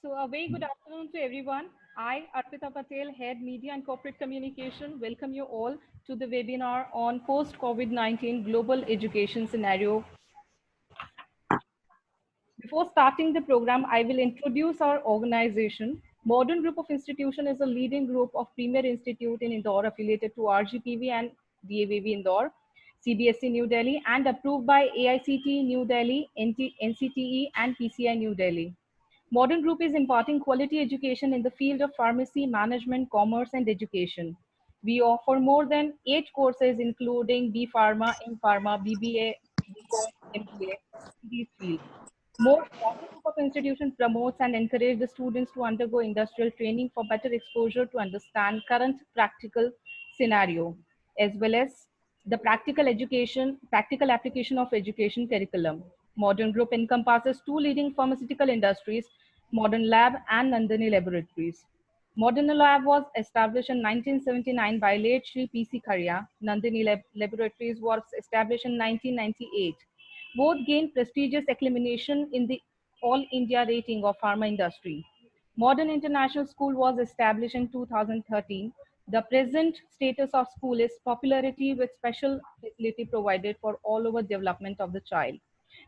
So, a very good afternoon to everyone. I, Arpita Patel, Head Media and Corporate Communication, welcome you all to the webinar on post COVID 19 global education scenario. Before starting the program, I will introduce our organization. Modern Group of Institution is a leading group of premier institute in Indore affiliated to RGPV and DAVV Indore, CBSE New Delhi, and approved by AICT New Delhi, NCTE, and PCI New Delhi. Modern Group is imparting quality education in the field of pharmacy, management, commerce, and education. We offer more than 8 courses, including B Pharma, M Pharma, BBA, BCom, MBA, in these fields. Modern Group of Institutions promotes and encourages the students to undergo industrial training for better exposure to understand current practical scenario, as well as the practical application of education curriculum. Modern Group encompasses two leading pharmaceutical industries, Modern Lab and Nandini Laboratories. Modern Lab was established in 1979 by late Shri P.C. Kharia. Nandini Laboratories was established in 1998. Both gained prestigious acclamation in the All India rating of pharma industry. Modern International School was established in 2013. The present status of school is popularity with special facility provided for all over development of the child.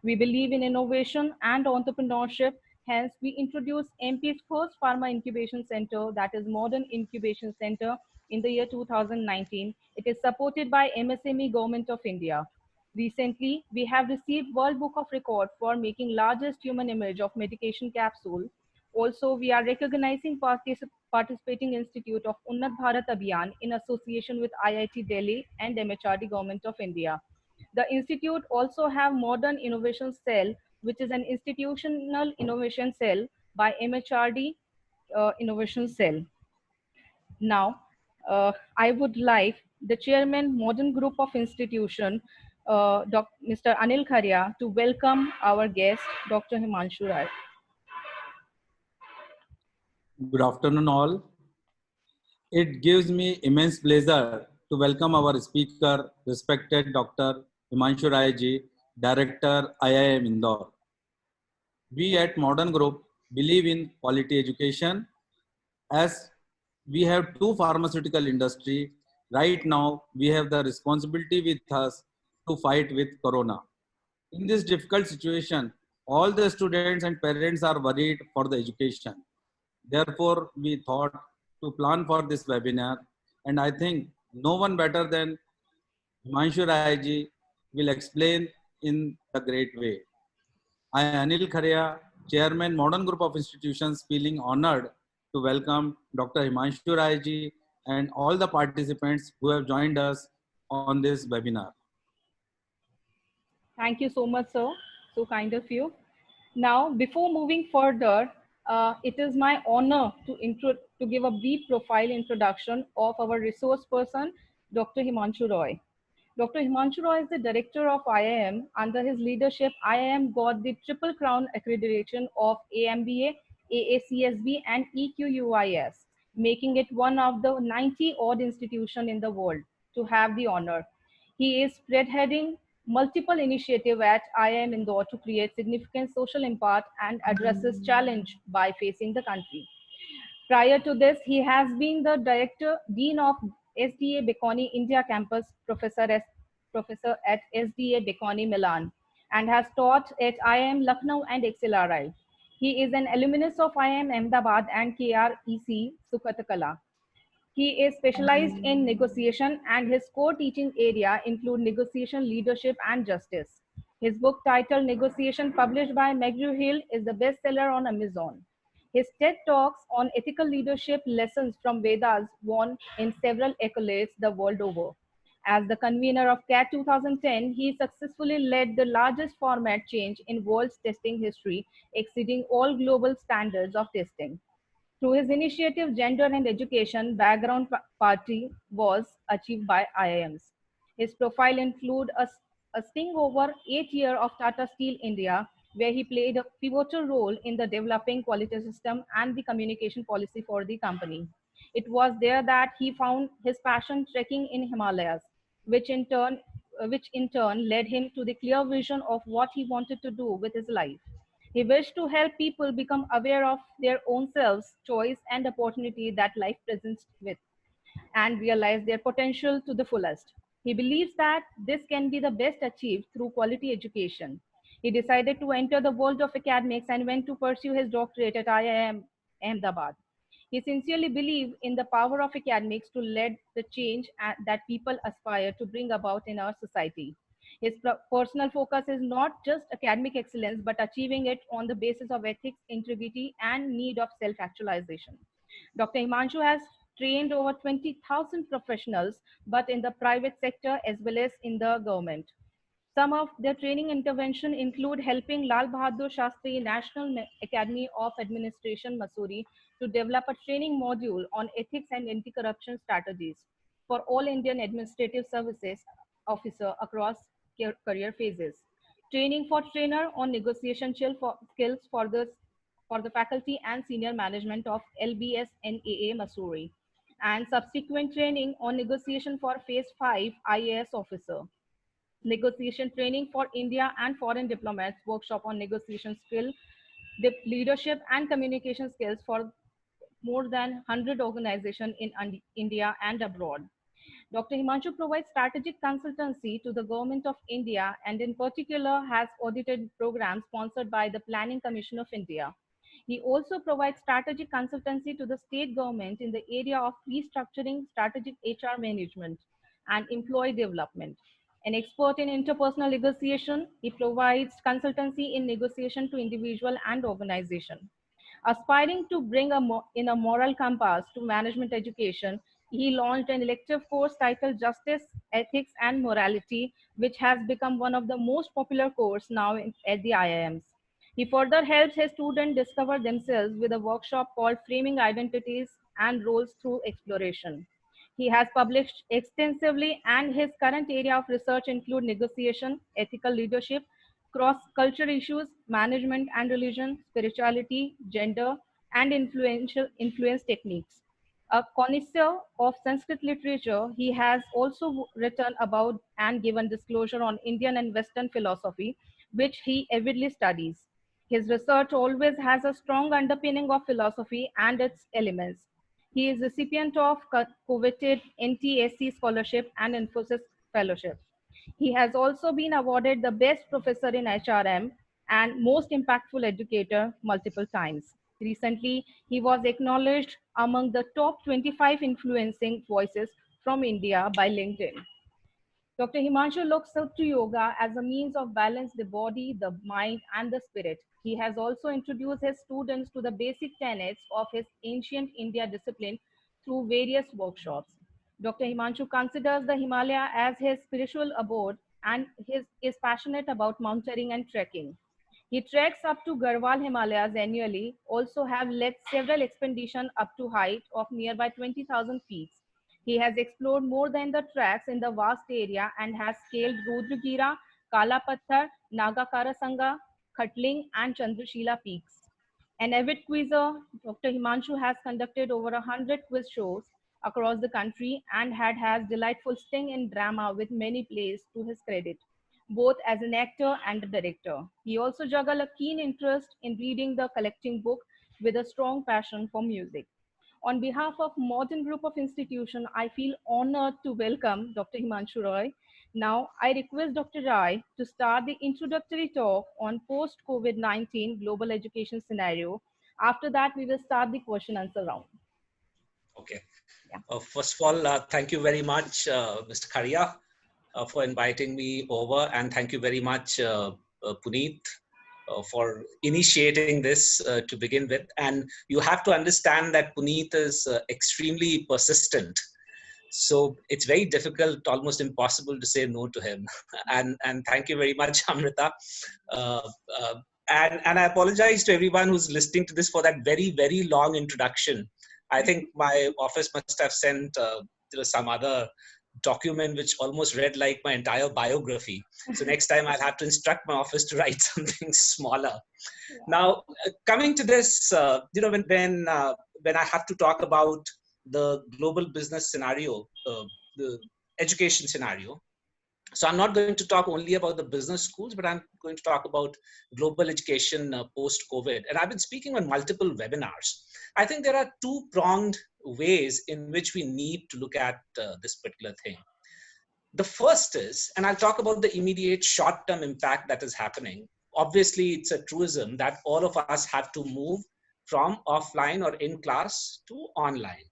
We believe in innovation and entrepreneurship. Hence, we introduced MP's first pharma incubation center, that is Modern Incubation Center, in the year 2019. It is supported by MSME Government of India. Recently, we have received World Book of Record for making largest human image of medication capsule. Also, we are recognizing participating institute of Unnat Bharat Abhiyan in association with IIT Delhi and MHRD Government of India. The institute also have Modern Innovation Cell, which is an institutional innovation cell by MHRD Innovation Cell. Now, I would like the chairman, Modern Group of Institution, Mr. Anil Kharia, to welcome our guest, Dr. Himanshu Rai. Good afternoon, all. It gives me immense pleasure to welcome our speaker, respected Dr. Himanshu Rai ji, Director, IIM Indore. We at Modern Group believe in quality education as we have two pharmaceutical industry. Right now, we have the responsibility with us to fight with Corona. In this difficult situation, all the students and parents are worried for the education. Therefore, we thought to plan for this webinar, and I think no one better than Himanshu Rai ji will explain in a great way. I, Anil Kharia, Chairman, Modern Group of Institutions, feeling honored to welcome Dr. Himanshu Rai ji and all the participants who have joined us on this webinar. Thank you so much, sir. So kind of you. Now, before moving further, it is my honor to give a brief profile introduction of our resource person, Dr. Himanshu Roy. Dr. Himanshu Roy is the director of IIM. Under his leadership, IIM got the Triple Crown accreditation of AMBA, AACSB, and EQUIS, making it one of the 90 odd institutions in the world to have the honor. He is spearheading multiple initiatives at IIM Indore to create significant social impact and addresses challenge by facing the country. Prior to this, he has been the Dean of SDA Bocconi India Campus, Professor at SDA Bocconi Milan, and has taught at IIM Lucknow and XLRI. He is an alumnus of IIM Ahmedabad and KREC Sukhatakala. He is specialized in negotiation, and his core teaching area include negotiation, leadership, and justice. His book titled Negotiation, published by McGraw-Hill, is the bestseller on Amazon. His TED Talks on ethical leadership lessons from Vedas won in several accolades the world over. As the convener of CAT 2010, he successfully led the largest format change in world's testing history, exceeding all global standards of testing. Through his initiative, Gender and Education Background Party was achieved by IIMs. His profile include a sting over 8 years of Tata Steel India, where he played a pivotal role in the developing quality system and the communication policy for the company. It was there that he found his passion trekking in Himalayas, which in turn led him to the clear vision of what he wanted to do with his life. He wished to help people become aware of their own selves, choice, and opportunity that life presents with, and realize their potential to the fullest. He believes that this can be the best achieved through quality education. He decided to enter the world of academics and went to pursue his doctorate at IIM Ahmedabad. He sincerely believes in the power of academics to lead the change that people aspire to bring about in our society. His personal focus is not just academic excellence, but achieving it on the basis of ethics, integrity, and need of self actualization. Dr. Himanshu has trained over 20,000 professionals, but in the private sector as well as in the government. Some of their training intervention include helping Lal Bahadur Shastri National Academy of Administration, Missouri, to develop a training module on ethics and anti-corruption strategies for all Indian administrative services officer across career phases. Training for trainer on negotiation skills for the faculty and senior management of LBS NAA Missouri, and subsequent training on negotiation for Phase 5 IAS officer, negotiation training for India and foreign diplomats, workshop on negotiation skill, leadership and communication skills for more than 100 organizations in India and abroad. Dr. Himanshu provides strategic consultancy to the Government of India and in particular has audited programs sponsored by the Planning Commission of India. He also provides strategic consultancy to the state government in the area of restructuring, strategic HR management, and employee development. An expert in interpersonal negotiation, he provides consultancy in negotiation to individual and organization. Aspiring to bring in a moral compass to management education, he launched an elective course titled Justice, Ethics and Morality, which has become one of the most popular courses now at the IIMs. He further helps his students discover themselves with a workshop called Framing Identities and Roles Through Exploration. He has published extensively, and his current area of research include negotiation, ethical leadership, cross-culture issues, management and religion, spirituality, gender, and influence techniques. A connoisseur of Sanskrit literature, he has also written about and given disclosure on Indian and Western philosophy, which he avidly studies. His research always has a strong underpinning of philosophy and its elements. He is recipient of coveted NTSC scholarship and Infosys fellowship. He has also been awarded the best professor in HRM and most impactful educator multiple times. Recently, he was acknowledged among the top 25 influencing voices from India by LinkedIn. Dr. Himanshu looks up to yoga as a means of balance the body, the mind, and the spirit. He has also introduced his students to the basic tenets of his ancient India discipline through various workshops. Dr. Himanshu considers the Himalaya as his spiritual abode and is passionate about mountaineering and trekking. He treks up to Garhwal Himalayas annually, also have led several expeditions up to height of nearby 20,000 feet. He has explored more than the tracks in the vast area and has scaled Rudragira, Kala Patthar, Nagakara Sangha, Khatling, and Chandrashila peaks. An avid quizzer, Dr. Himanshu has conducted over 100 quiz shows across the country and has delightful sting in drama with many plays to his credit, both as an actor and a director. He also juggles a keen interest in reading the collecting book with a strong passion for music. On behalf of Modern Group of Institution, I feel honored to welcome Dr. Himanshu Roy. Now, I request Dr. Roy to start the introductory talk on post-COVID-19 global education scenario. After that, we will start the question answer round. Okay. Yeah. First of all, thank you very much, Mr. Kharia, for inviting me over, and thank you very much, Puneet, for initiating this to begin with. And you have to understand that Puneet is extremely persistent. So it's very difficult, almost impossible to say no to him. And thank you very much, Amrita. And I apologize to everyone who's listening to this for that very, very long introduction. I think my office must have sent some other document which almost read like my entire biography. So next time I'll have to instruct my office to write something smaller. Yeah. Now, coming to this, when I have to talk about the global business scenario, the education scenario, So I'm not going to talk only about the business schools, but I'm going to talk about global education post-COVID. And I've been speaking on multiple webinars. I think there are two-pronged ways in which we need to look at this particular thing. The first is, and I'll talk about the immediate short-term impact that is happening. Obviously, it's a truism that all of us have to move from offline or in class to online.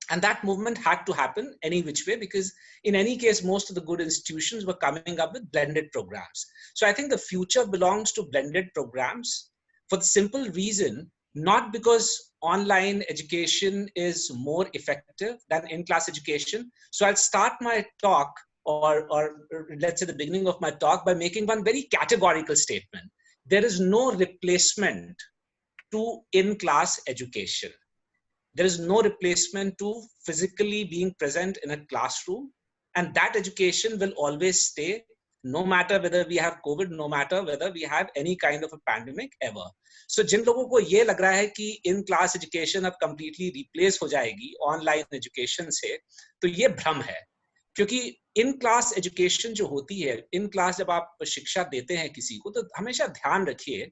And that movement had to happen any which way, because in any case, most of the good institutions were coming up with blended programs. So I think the future belongs to blended programs for the simple reason, not because online education is more effective than in-class education. So I'll start my talk, or let's say the beginning of my talk, by making one very categorical statement. There is no replacement to in-class education. There is no replacement to physically being present in a classroom, and that education will always stay, no matter whether we have COVID, no matter whether we have any kind of a pandemic ever. So जिन लोगों को ये लग रहा है कि in class education अब completely replace हो जाएगी ऑनलाइन एजुकेशन से, तो ये भ्रम है। क्योंकि इन क्लास एजुकेशन जो होती है, इन क्लास जब आप शिक्षा देते हैं किसी को, तो हमेशा ध्यान रखिए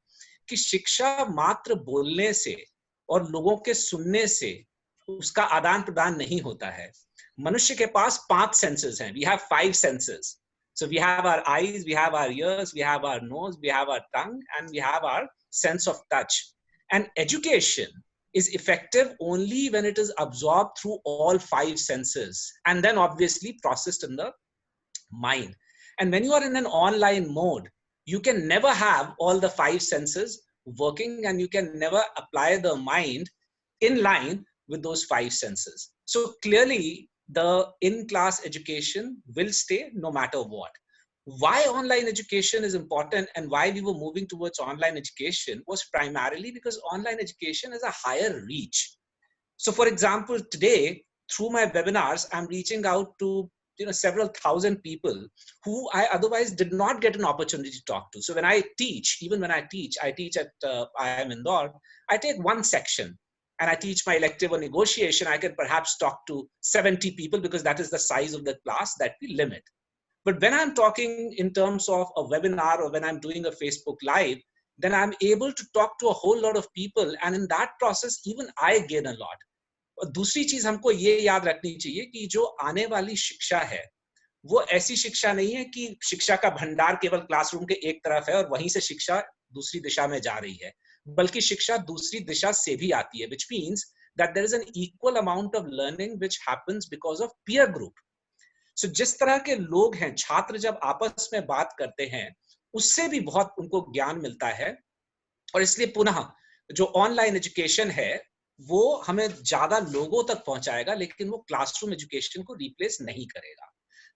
कि शिक्षा मात्र बोलने से और लोगों के सुनने से उसका आदान प्रदान नहीं होता है। मनुष्य के पास 5 सेंसेस हैं। We have 5 senses. So we have our eyes, we have our ears, we have our nose, we have our tongue, and we have our sense of touch. And education is effective only when it is absorbed through all 5 senses and then obviously processed in the mind. And when you are in an online mode, you can never have all the 5 senses working, and you can never apply the mind in line with those 5 senses. So clearly, the in-class education will stay no matter what. Why online education is important and why we were moving towards online education was primarily because online education has a higher reach. So for example, today, through my webinars, I'm reaching out to several thousand people who I otherwise did not get an opportunity to talk to. So when I teach, even when I teach at IIM Indore, I take one section and I teach my elective on negotiation. I can perhaps talk to 70 people because that is the size of the class that we limit. But when I'm talking in terms of a webinar or when I'm doing a Facebook Live, then I'm able to talk to a whole lot of people. And in that process, even I gain a lot. और दूसरी चीज हमको ये याद रखनी चाहिए कि जो आने वाली शिक्षा है, वो ऐसी शिक्षा नहीं है कि शिक्षा का भंडार केवल क्लासरूम के एक तरफ है और वहीं से शिक्षा दूसरी दिशा में जा रही है, बल्कि शिक्षा दूसरी दिशा से भी आती है, which means that there is an equal amount of learning which happens because of peer group. So जिस तरह के लोग हैं, छात्र जब आपस में बात करते हैं, उससे भी बहुत उनको ज्ञान मिलता है, और इसलिए पुनः जो ऑनलाइन एजुकेशन है वो हमें ज्यादा लोगों तक पहुंचाएगा, लेकिन वो क्लासरूम एजुकेशन को रिप्लेस नहीं करेगा.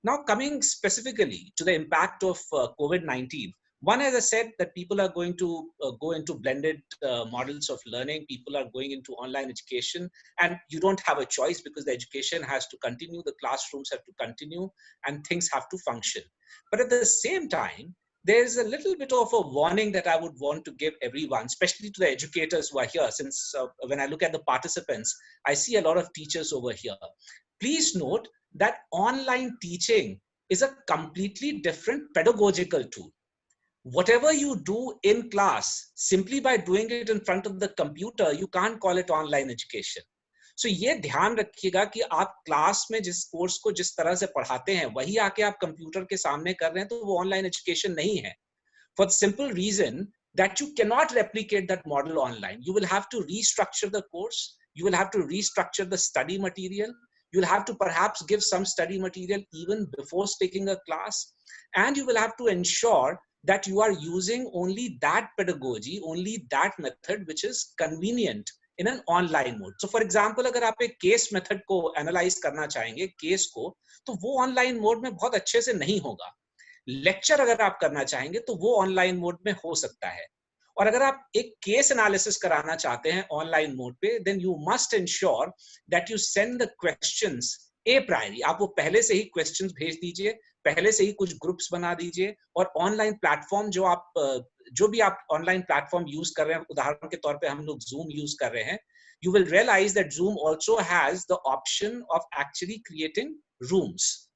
Now coming specifically to the impact of COVID-19, one, as I said, that people are going to go into blended models of learning. People are going into online education, and you don't have a choice because the education has to continue, the classrooms have to continue, and things have to function. But at the same time, there's a little bit of a warning that I would want to give everyone, especially to the educators who are here, since when I look at the participants, I see a lot of teachers over here. Please note that online teaching is a completely different pedagogical tool. Whatever you do in class, simply by doing it in front of the computer, you can't call it online education. So ये ध्यान रखिएगा कि आप class में जिस course को जिस तरह से पढ़ाते हैं, वही आके आप कंप्यूटर के सामने कर रहे हैं, तो वो ऑनलाइन एजुकेशन नहीं है. For the simple reason that you cannot replicate that model online. You will have to restructure the course. You will have to restructure the study material. You'll have to perhaps give some study material even before taking a class. And you will have to ensure that you are using only that pedagogy, only that method which is convenient in an online mode. So for example, अगर आप एक case method को analyze करना चाहेंगे, case को, तो वो online mode में बहुत अच्छे से नहीं होगा. Lecture अगर आप करना चाहेंगे तो वो online mode में हो सकता है. और अगर आप एक केस एनालिसिस कराना चाहते हैं ऑनलाइन मोड पे, then you must ensure that you send the questions a priori. आप वो पहले से ही क्वेश्चंस भेज दीजिए, पहले से ही कुछ ग्रुप्स बना दीजिए, और ऑनलाइन प्लेटफॉर्म जो भी आप ऑनलाइन प्लेटफॉर्म यूज कर रहे हैं, उदाहरण के तौर पे हम लोग जूम यूज कर रहे हैं, you will realize that Zoom also has the option of actually creating rooms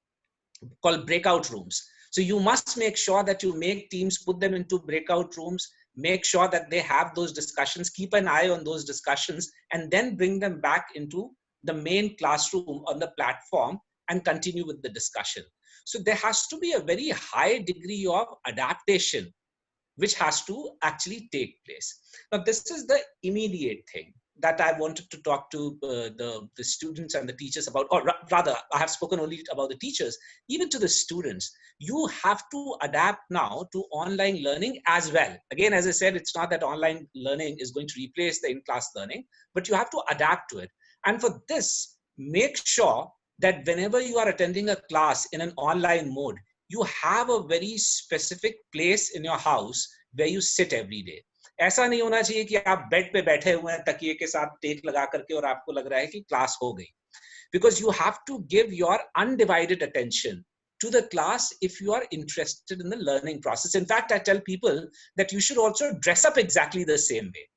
called breakout rooms. So you must make sure that you make teams, put them into breakout rooms, make sure that they have those discussions, keep an eye on those discussions, and then bring them back into the main classroom on the platform and continue with the discussion. So there has to be a very high degree of adaptation which has to actually take place. Now, this is the immediate thing that I wanted to talk to the students and the teachers about, or rather, I have spoken only about the teachers, even to the students. You have to adapt now to online learning as well. Again, as I said, it's not that online learning is going to replace the in-class learning, but you have to adapt to it. And for this, make sure that whenever you are attending a class in an online mode, you have a very specific place in your house where you sit every day. ऐसा नहीं होना चाहिए कि आप bed पे बैठे हुए हैं तकिए के साथ टेक लगा करके और आपको लग रहा है कि क्लास हो गई. Because you have to give your undivided attention to the class if you are interested in the learning process. In fact, I tell people that you should also dress up exactly the same way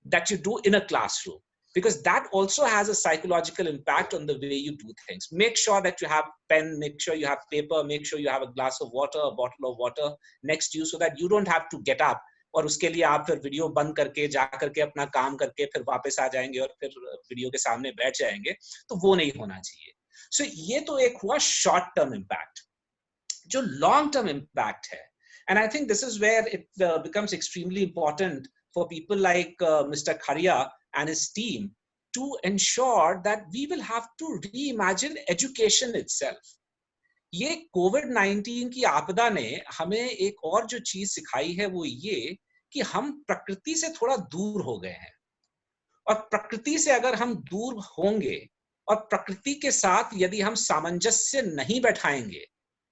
that you do in a classroom, because that also has a psychological impact on the way you do things. Make sure that you have pen, make sure you have paper, make sure you have a glass of water, a bottle of water next to you, so that you don't have to get up और उसके लिए आप फिर video बंद करके जा करके अपना काम करके फिर वापस आ जाएंगे और फिर वीडियो के सामने बैठ जाएंगे. तो वो नहीं होना चाहिए. सो ये तो एक हुआ शॉर्ट टर्म इम्पैक्ट. जो लॉन्ग टर्म इम्पैक्ट है, and I think this is where it becomes extremely important for people like Mr. Kharia and his team to ensure that we will have to reimagine education itself. ये कोविड-19 की आपदा ने हमें एक और जो चीज सिखाई है वो ये कि हम प्रकृति से थोड़ा दूर हो गए हैं, और प्रकृति से अगर हम दूर होंगे और प्रकृति के साथ यदि हम सामंजस्य नहीं बैठाएंगे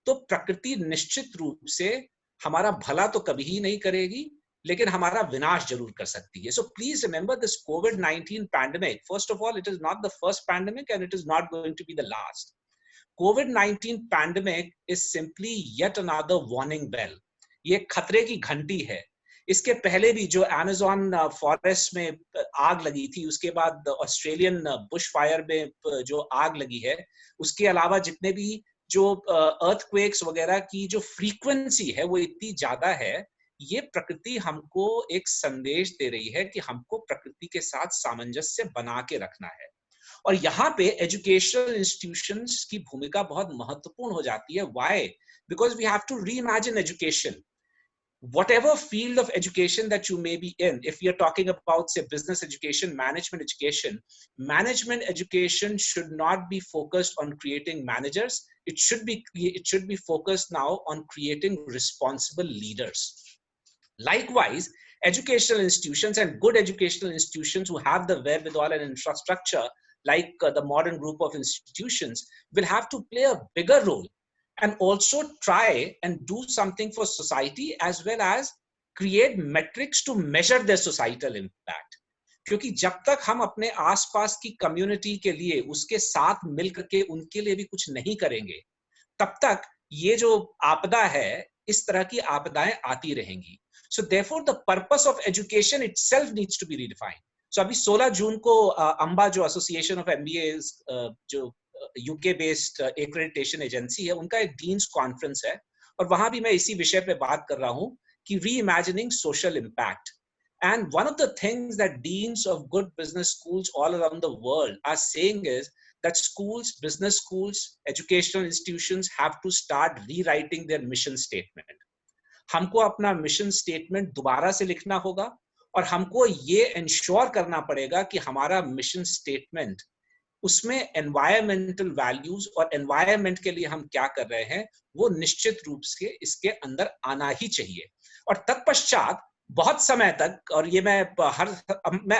तो प्रकृति निश्चित रूप से हमारा भला तो कभी ही नहीं करेगी, लेकिन हमारा विनाश जरूर कर सकती है. So please remember this COVID-19 pandemic. First of all, it is not the first pandemic and it is not going to be the last. COVID-19 pandemic is simply yet another warning bell. ये खतरे की घंटी है. इसके पहले भी जो Amazon forest में आग लगी थी, उसके बाद ऑस्ट्रेलियन बुश फायर में जो आग लगी है, उसके अलावा जितने भी जो अर्थक्वेक्स वगैरह की जो फ्रीक्वेंसी है वो इतनी ज्यादा है. ये प्रकृति हमको एक संदेश दे रही है कि हमको प्रकृति के साथ सामंजस्य बना के रखना है. और यहाँ पे एजुकेशनल इंस्टीट्यूशंस की भूमिका बहुत महत्वपूर्ण हो जाती है. Why? Because we have to reimagine education. Whatever field of education that you may be in, if you're talking about, say, business education, management education should not be focused on creating managers. It should be focused now on creating responsible leaders. Likewise, educational institutions and good educational institutions who have the wherewithal and infrastructure, like the modern group of institutions, will have to play a bigger role and also try and do something for society as well as create metrics to measure their societal impact. क्योंकि जब तक हम अपने आसपास की community के लिए उसके साथ मिल करके उनके लिए भी कुछ नहीं करेंगे, तब तक ये जो आपदा है, इस तरह की आपदाएं आती रहेंगी. So therefore the purpose of education itself needs to be redefined. So अभी 16 जून को अंबा जो एसोसिएशन ऑफ MBAs जो यूके बेस्ड एक्रेडिटेशन एजेंसी है, उनका एक डीन्स कॉन्फ्रेंस है, और वहां भी मैं इसी विषय पे बात कर रहा हूं कि reimagining social impact. And one of the things that deans of good business schools all around the world are saying is that schools, business schools, educational institutions have to start rewriting their mission statement. हमको अपना mission statement दोबारा से लिखना होगा, और हमको ये ensure करना पड़ेगा कि हमारा मिशन स्टेटमेंट उसमें एनवायरमेंटल वैल्यूज और एनवायरमेंट के लिए हम क्या कर रहे हैं वो निश्चित रूप से इसके अंदर आना ही चाहिए. और तत्पश्चात बहुत समय तक, और ये मैं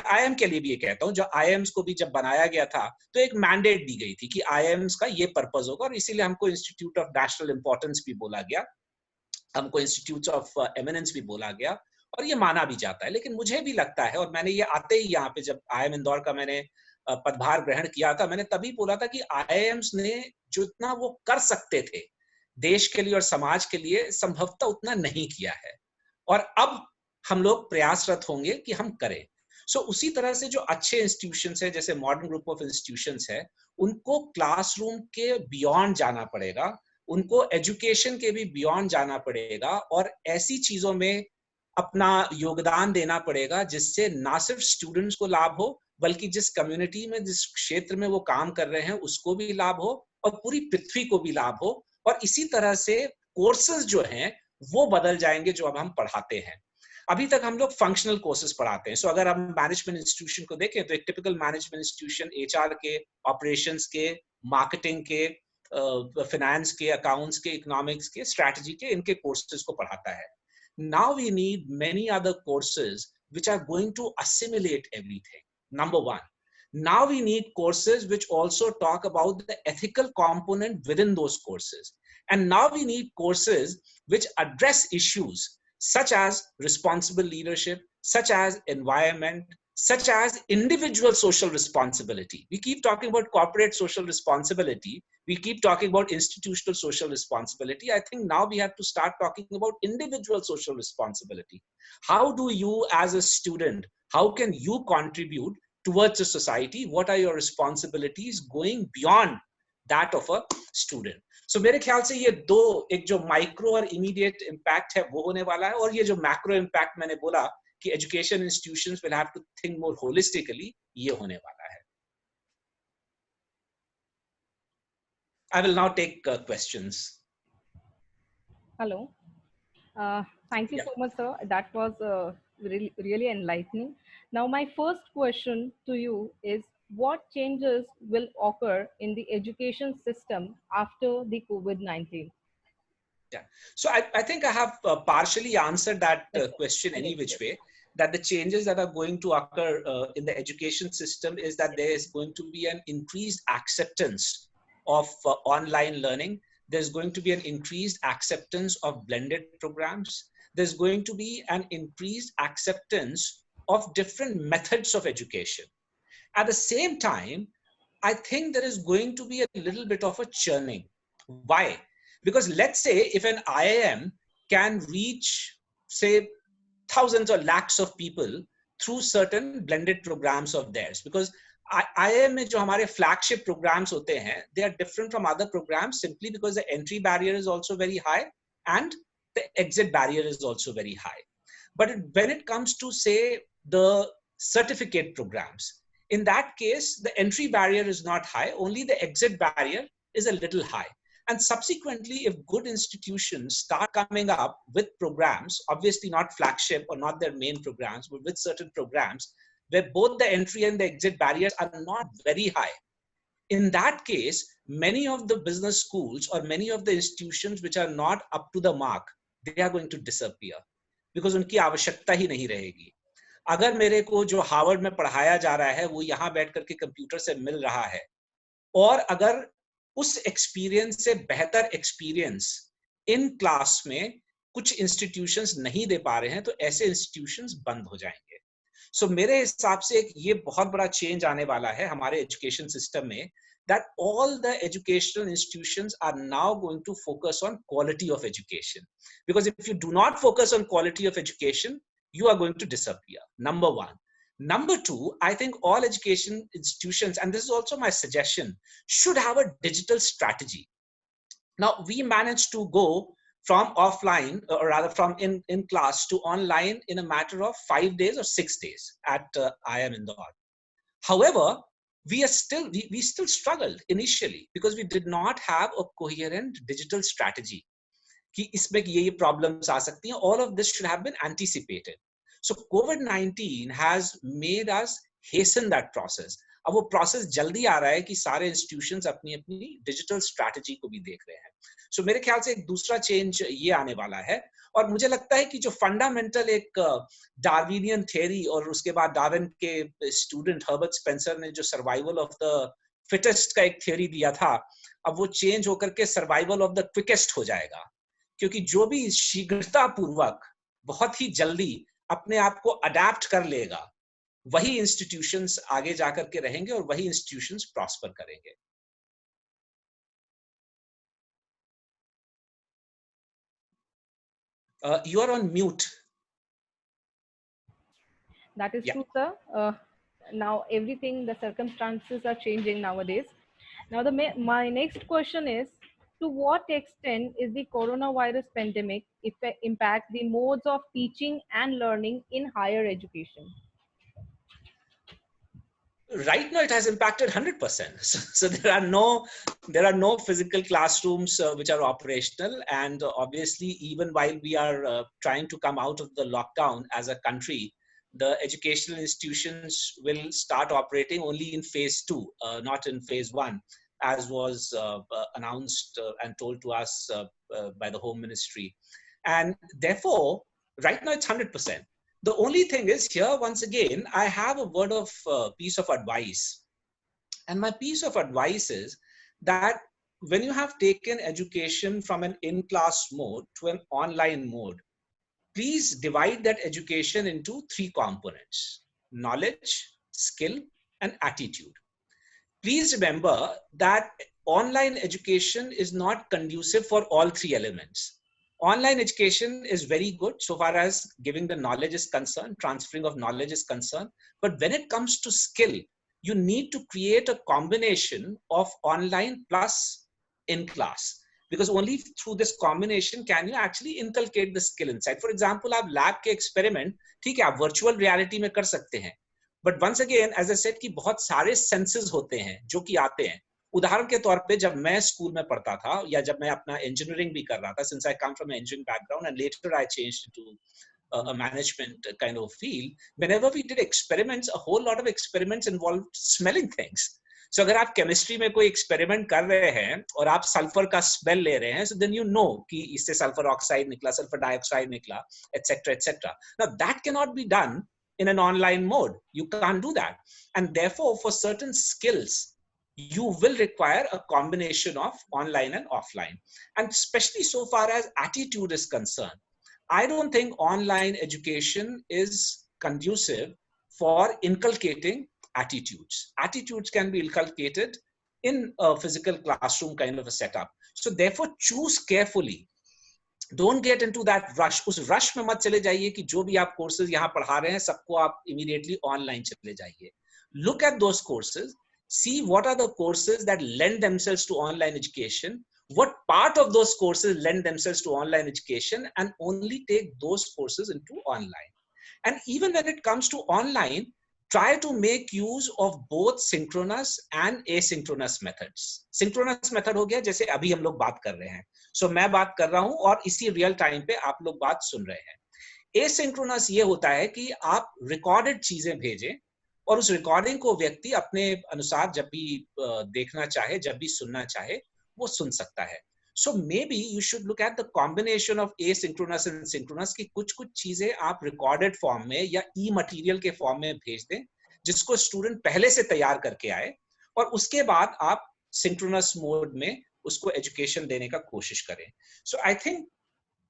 IIM के लिए भी ये कहता हूँ, जो IIMs को भी जब बनाया गया था तो एक मैंडेट दी गई थी कि IIMs का ये पर्पस होगा, और इसीलिए हमको इंस्टीट्यूट ऑफ नेशनल इंपॉर्टेंस भी बोला गया, हमको इंस्टीट्यूट ऑफ एमिनेंस भी बोला गया, और ये माना भी जाता है. लेकिन मुझे भी लगता है, और मैंने ये आते ही यहाँ पे जब IIM इंदौर का मैंने पदभार ग्रहण किया था, मैंने तभी बोला था कि IIMs ने जितना वो कर सकते थे देश के लिए और समाज के लिए, संभवतः उतना नहीं किया है, और अब हम लोग प्रयासरत होंगे कि हम करें. सो उसी तरह से जो अच्छे इंस्टीट्यूशंस है, जैसे मॉडर्न ग्रुप ऑफ इंस्टीट्यूशंस है, उनको क्लासरूम के बियॉन्ड जाना पड़ेगा. उनको एजुकेशन के भी बियॉन्ड जाना पड़ेगा और ऐसी चीजों में अपना योगदान देना पड़ेगा जिससे ना सिर्फ स्टूडेंट्स को लाभ हो, बल्कि जिस कम्युनिटी में, जिस क्षेत्र में वो काम कर रहे हैं उसको भी लाभ हो और पूरी पृथ्वी को भी लाभ हो। और इसी तरह से कोर्सेज जो हैं वो बदल जाएंगे जो अब हम पढ़ाते हैं। अभी तक हम लोग फंक्शनल कोर्सेज पढ़ाते हैं। सो अगर हम मैनेजमेंट इंस्टीट्यूशन को देखें तो एक टिपिकल मैनेजमेंट इंस्टीट्यूशन एचआर के, ऑपरेशंस के, मार्केटिंग के, फाइनेंस के, अकाउंट्स के, इकोनॉमिक्स के, स्ट्रैटेजी के, इनके कोर्सेज को पढ़ाता है। Now we need many other courses which are going to assimilate everything. Number one. Now we need courses which also talk about the ethical component within those courses. And now we need courses which address issues such as responsible leadership, such as environment, such as individual social responsibility. We keep talking about corporate social responsibility. We keep talking about institutional social responsibility. I think now we have to start talking about individual social responsibility. How do you as a student, how can you contribute towards a society? What are your responsibilities going beyond that of a student? So मेरे ख्याल से ये दो, एक जो micro और immediate impact है वो होने वाला है, और ये जो मैक्रो इम्पैक्ट मैंने बोला कि education institutions will have to think more holistically, ये होने वाला है. I will now take questions. Hello. Thank you so much, sir. That was really enlightening. Now, my first question to you is, what changes will occur in the education system after the COVID-19? Yeah. So I think I have partially answered that question any which way, that the changes that are going to occur in the education system is that there is going to be an increased acceptance of online learning. There's going to be an increased acceptance of blended programs. There's going to be an increased acceptance of different methods of education. At the same time, I think there is going to be a little bit of a churning. Why? Because let's say if an IIM can reach, say, thousands or lakhs of people through certain blended programs of theirs, because IIM में जो हमारे flagship programs होते हैं, they are different from other programs simply because the entry barrier is also very high and the exit barrier is also very high. But when it comes to, say, the certificate programs, in that case, the entry barrier is not high, only the exit barrier is a little high. And subsequently, if good institutions start coming up with programs, obviously not flagship or not their main programs, but with certain programs where both the entry and the exit barriers are not very high, in that case, many of the business schools or many of the institutions which are not up to the mark, they are going to disappear because उनकी आवश्यकता ही नहीं रहेगी. अगर मेरे को जो Harvard में पढ़ाया जा रहा है वो यहाँ बैठ करके कंप्यूटर से मिल रहा है, और अगर उस एक्सपीरियंस से बेहतर एक्सपीरियंस इन क्लास में कुछ इंस्टीट्यूशंस नहीं दे पा रहे हैं, तो ऐसे इंस्टीट्यूशंस बंद हो जाएंगे. सो मेरे हिसाब से एक ये बहुत बड़ा चेंज आने वाला है हमारे एजुकेशन सिस्टम में, that all the educational institutions are now going to focus on quality of education. Because if you do not focus on quality of education, you are going to disappear. Number one. Number two, I think all education institutions, and this is also my suggestion, should have a digital strategy. Now, we managed to go from offline, or rather from in class to online in a matter of 5 days or 6 days at IIM Indore. However, we still struggled initially because we did not have a coherent digital strategy. कि इसमें ये problems आ सकती हैं. All of this should have been anticipated. So COVID-19 has made us hasten that process. अब वो process जल्दी आ रहा है कि सारे institutions अपनी अपनी digital strategy को भी देख रहे हैं. So मेरे ख्याल से एक दूसरा change ये आने वाला है. और मुझे लगता है कि जो fundamental एक डार्विनियन theory और उसके बाद डार्विन के student हर्बर्ट स्पेंसर ने जो survival of the fittest का एक theory दिया था, अब वो change होकर के survival of the quickest हो जाएगा. क्योंकि जो भी शीघ्रता पूर्वक बहुत ही जल्दी अपने आप को अडैप्ट कर लेगा, वही इंस्टीट्यूशंस आगे जाकर के रहेंगे और वही इंस्टीट्यूशंस प्रॉस्पर करेंगे. You are on mute. That is true, sir. Now everything, the circumstances are changing nowadays. Now my next question is, To what extent is the coronavirus pandemic impact the modes of teaching and learning in higher education? Right now it has impacted 100%. So there are no physical classrooms which are operational, and obviously even while we are trying to come out of the lockdown as a country, the educational institutions will start operating only in phase 2, not in phase 1, as was announced and told to us by the Home Ministry. And therefore right now it's 100%. The only thing is here, once again, I have a word of piece of advice. And my piece of advice is that when you have taken education from an in-class mode to an online mode, please divide that education into 3 components: knowledge, skill, and attitude. Please remember that online education is not conducive for all 3 elements. Online education is very good so far as giving the knowledge is concerned, transferring of knowledge is concerned. But when it comes to skill, you need to create a combination of online plus in class, because only through this combination can you actually inculcate the skill inside. For example, आप lab के experiment, ठीक है, आप virtual reality में कर सकते हैं. But once again as I said कि बहुत सारे सेंसेस होते हैं जो कि आते हैं. उदाहरण के तौर पे जब मैं स्कूल में पढ़ता था या जब मैं अपना इंजीनियरिंग भी कर रहा था, since I come from engineering background and later I changed to a management kind of field, whenever we did experiments, a whole lot of experiments involved smelling things. So अगर आप केमिस्ट्री में कोई experiment कर रहे हैं और आप sulphur का स्मेल ले रहे हैं, so then you know कि इससे सल्फर ऑक्साइड निकला, सल्फर डाइऑक्साइड निकला, etc etc. Now that cannot be done in an online mode. You can't do that. And therefore, for certain skills, you will require a combination of online and offline. And especially so far as attitude is concerned, I don't think online education is conducive for inculcating attitudes. Attitudes can be inculcated in a physical classroom kind of a setup. So therefore, choose carefully. Don't get into that rush. उस rush में मत चले जाइए कि जो भी आप courses यहाँ पढ़ा रहे हैं सबको आप immediately online चले जाइए. Look at those courses. See what are the courses that lend themselves to online education. What part of those courses lend themselves to online education, and only take those courses into online. And even when it comes to online, try to make use of both synchronous and asynchronous methods. Synchronous method हो गया जैसे अभी हम लोग बात कर रहे हैं. So मैं बात कर रहा हूं और इसी real time पे आप लोग बात सुन रहे हैं. Asynchronous ये होता है कि आप recorded चीजें भेजें और उस recording को व्यक्ति अपने अनुसार जब भी देखना चाहे, जब भी सुनना चाहे, वो सुन सकता है. So maybe you should look at the combination of asynchronous and synchronous कि कुछ चीजें आप recorded form में या e-material के form में भेज दें जिसको student पहले से तैयार करके आए, और उसके बाद आप synchronous mode में उसको education देने का कोशिश करें. So I think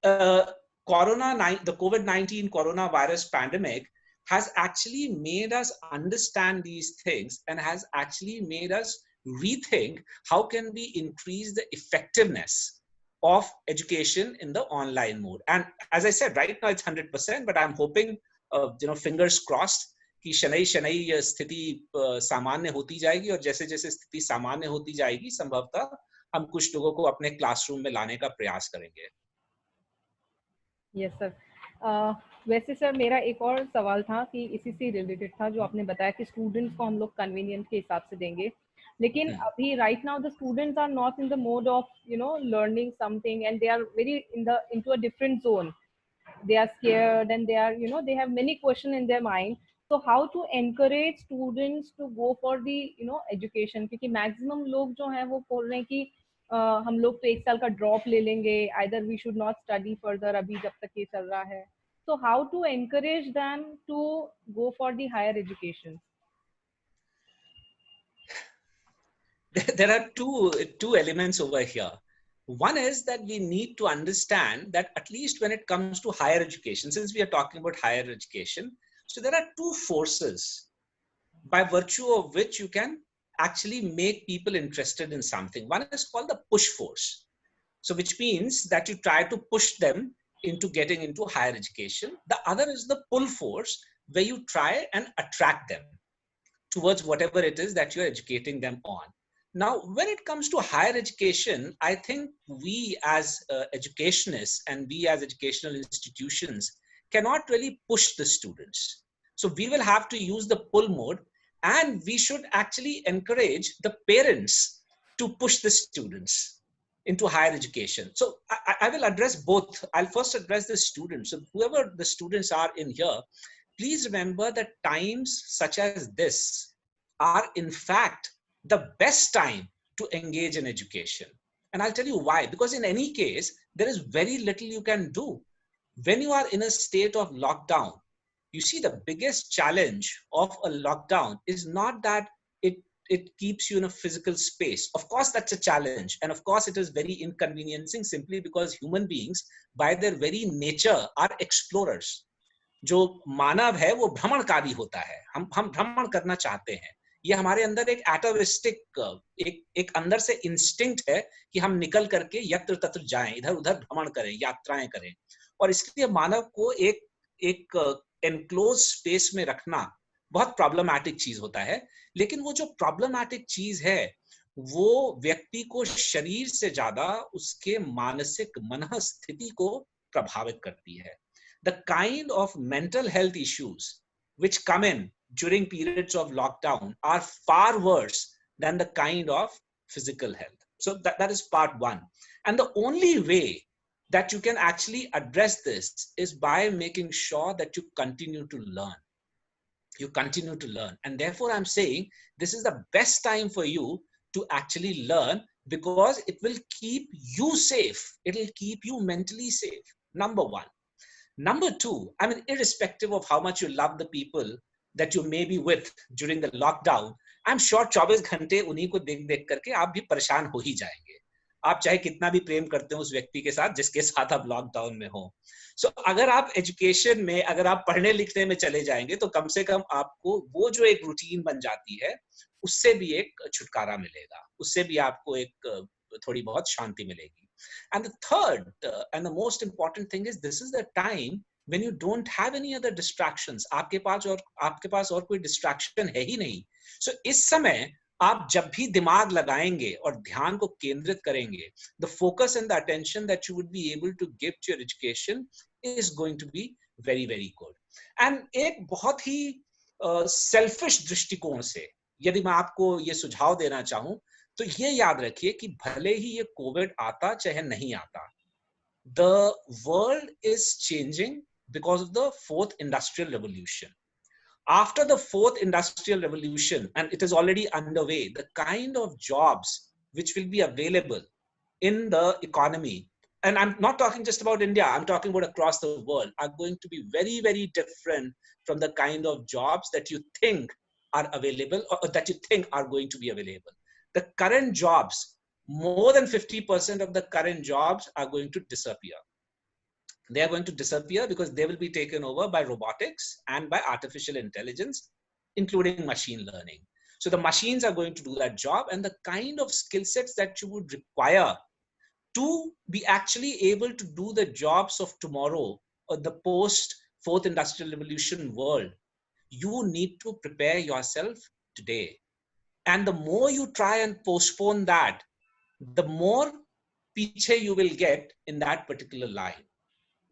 the COVID-19 coronavirus pandemic has actually made us understand these things and has actually made us rethink how can we increase the effectiveness of education in the online mode. And as I said, right now it's 100%, but I'm hoping, fingers crossed, कि शनई स्थिति सामान्य होती जाएगी, और जैसे जैसे स्थिति सामान्य होती जाएगी संभवतः हम कुछ लोगों को अपने क्लासरूम में लाने का प्रयास करेंगे. Yes sir. वैसे सर मेरा एक और सवाल था कि इसी से रिलेटेड था जो आपने बताया कि स्टूडेंट्स को हम लोग कन्वीनियंट के हिसाब से देंगे, लेकिन अभी right now the students are not in the mode of learning something and they are very into a different zone. They are scared and they are they have many questions in their mind. So how to encourage students to go for the education, क्योंकि maximum लोग जो हैं वो बोल रहे हैं कि हम लोग तो 1 साल का ड्रॉप ले लेंगे, either we should not study further अभी जब तक ये चल रहा है. So how to encourage them to go for the higher education? There are two elements over here. One is that we need to understand that at least when it comes to higher education, since we are talking about higher education, so there are 2 forces by virtue of which you can actually make people interested in something. One is called the push force. So which means that you try to push them into getting into higher education. The other is the pull force, where you try and attract them towards whatever it is that you're educating them on. Now, when it comes to higher education, I think we as educationists and we as educational institutions cannot really push the students. So we will have to use the pull mode, and we should actually encourage the parents to push the students into higher education. So I will address both. I'll first address the students. So whoever the students are in here, please remember that times such as this are in fact the best time to engage in education. And I'll tell you why. Because in any case, there is very little you can do. When you are in a state of lockdown, you see the biggest challenge of a lockdown is not that it keeps you in a physical space. Of course, that's a challenge. And of course, it is very inconveniencing simply because human beings, by their very nature, are explorers. जो मानव है वो भ्रमणकारी होता है, हम भ्रमण करना चाहते हैं. ये हमारे अंदर एक एटोविस्टिक एक अंदर से इंस्टिंक्ट है कि हम निकल करके यत्र तत्र जाएं, इधर उधर भ्रमण करें, यात्राएं करें. और इसलिए मानव को एक एनक्लोज स्पेस में रखना बहुत प्रॉब्लमैटिक चीज होता है. लेकिन वो जो प्रॉब्लमैटिक चीज है वो व्यक्ति को शरीर से ज्यादा उसके मानसिक मनः स्थिति को प्रभावित करती है. The kind of mental health issues which come in during periods of lockdown are far worse than the kind of physical health. So that is part one. And the only way that you can actually address this is by making sure that you continue to learn. You continue to learn. And therefore, I'm saying this is the best time for you to actually learn because it will keep you safe. It will keep you mentally safe. Number one. Number two, I mean, irrespective of how much you love the people that you may be with during the lockdown, I'm sure 24 घंटे उन्हीं को देख देख करके आप भी परेशान हो ही जाएंगे. आप चाहे कितना भी प्रेम करते हो उस व्यक्ति के साथ जिसके साथ आप लॉकडाउन में हो. सो अगर आप एजुकेशन में, अगर आप पढ़ने लिखने में चले जाएंगे तो कम से कम आपको वो जो एक रूटीन बन जाती है उससे भी एक छुटकारा मिलेगा, उससे भी आपको एक थोड़ी बहुत शांति मिलेगी. And the third and the most important thing is this is the time when you don't have any other distractions. आपके पास और कोई distraction है ही नहीं. So इस समय आप जब भी दिमाग लगाएंगे और ध्यान को केंद्रित करेंगे, the focus and the attention that you would be able to give to your education is going to be very, very good. And एक बहुत ही selfish दृष्टिकोण से यदि मैं आपको ये सुझाव देना चाहूं तो ये याद रखिए कि भले ही ये कोविड आता चाहे नहीं आता, the world is changing because of the fourth industrial revolution. After the fourth industrial revolution, and it is already underway, the kind of jobs which will be available in the economy, and I'm not talking just about India, I'm talking about across the world, are going to be very, very different from the kind of jobs that you think are available or that you think are going to be available. The current jobs, more than 50% of the current jobs are going to disappear. They are going to disappear because they will be taken over by robotics and by artificial intelligence, including machine learning. So the machines are going to do that job, and the kind of skill sets that you would require to be actually able to do the jobs of tomorrow or the post fourth industrial revolution world, you need to prepare yourself today. And the more you try and postpone that, the more piche you will get in that particular line.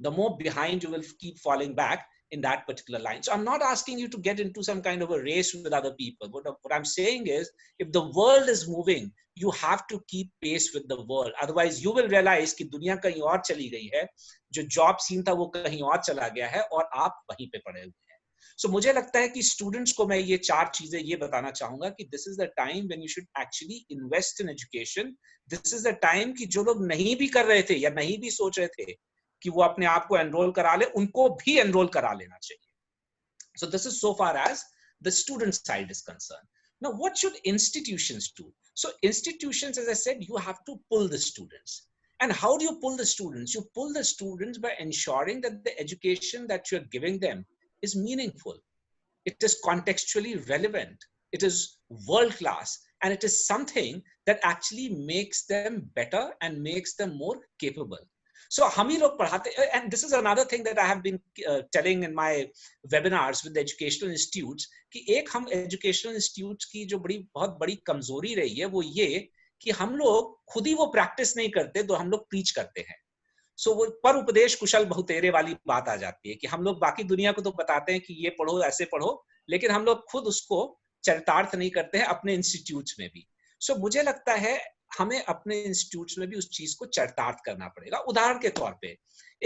The more behind you will keep falling back in that particular line. So I'm not asking you to get into some kind of a race with other people. What I'm saying is, if the world is moving, you have to keep pace with the world. Otherwise, you will realize कि दुनिया कहीं और चली गई है, जो job scene था वो कहीं और चला गया है और आप वहीं पे पड़े हुए हैं. So मुझे लगता है कि students को मैं ये 4 चीजें ये बताना चाहूंगा कि this is the time when you should actually invest in education. This is the time कि जो लोग नहीं भी कर रहे थे या नहीं भी सोच रहे थे कि वो अपने आप को enroll करा ले, उनको भी enroll करा लेना चाहिए. So this is so far as the student side is concerned. Now, what should institutions do? So institutions, as I said, you have to pull the students. And how do you pull the students? You pull the students by ensuring that the education that you're giving them is meaningful. It is contextually relevant. It is world-class. And it is something that actually makes them better and makes them more capable. So हम ही लोग पढ़ाते, and this is another thing that I have been telling in my webinars with the educational institutes, कि एक हम educational institutes की जो बहुत बड़ी कमजोरी रही है वो ये कि हम लोग खुद ही वो प्रैक्टिस नहीं करते, तो हम लोग प्रीच करते हैं. सो वो पर उपदेश कुशल बहुतेरे वाली बात आ जाती है कि हम लोग बाकी दुनिया को तो बताते हैं कि ये पढ़ो, ऐसे पढ़ो, लेकिन हम लोग खुद उसको चरितार्थ नहीं करते हैं अपने इंस्टीट्यूट्स में भी. सो मुझे लगता है हमें अपने इंस्टीट्यूट्स में भी उस चीज को चरितार्थ करना पड़ेगा. उदाहरण के तौर पे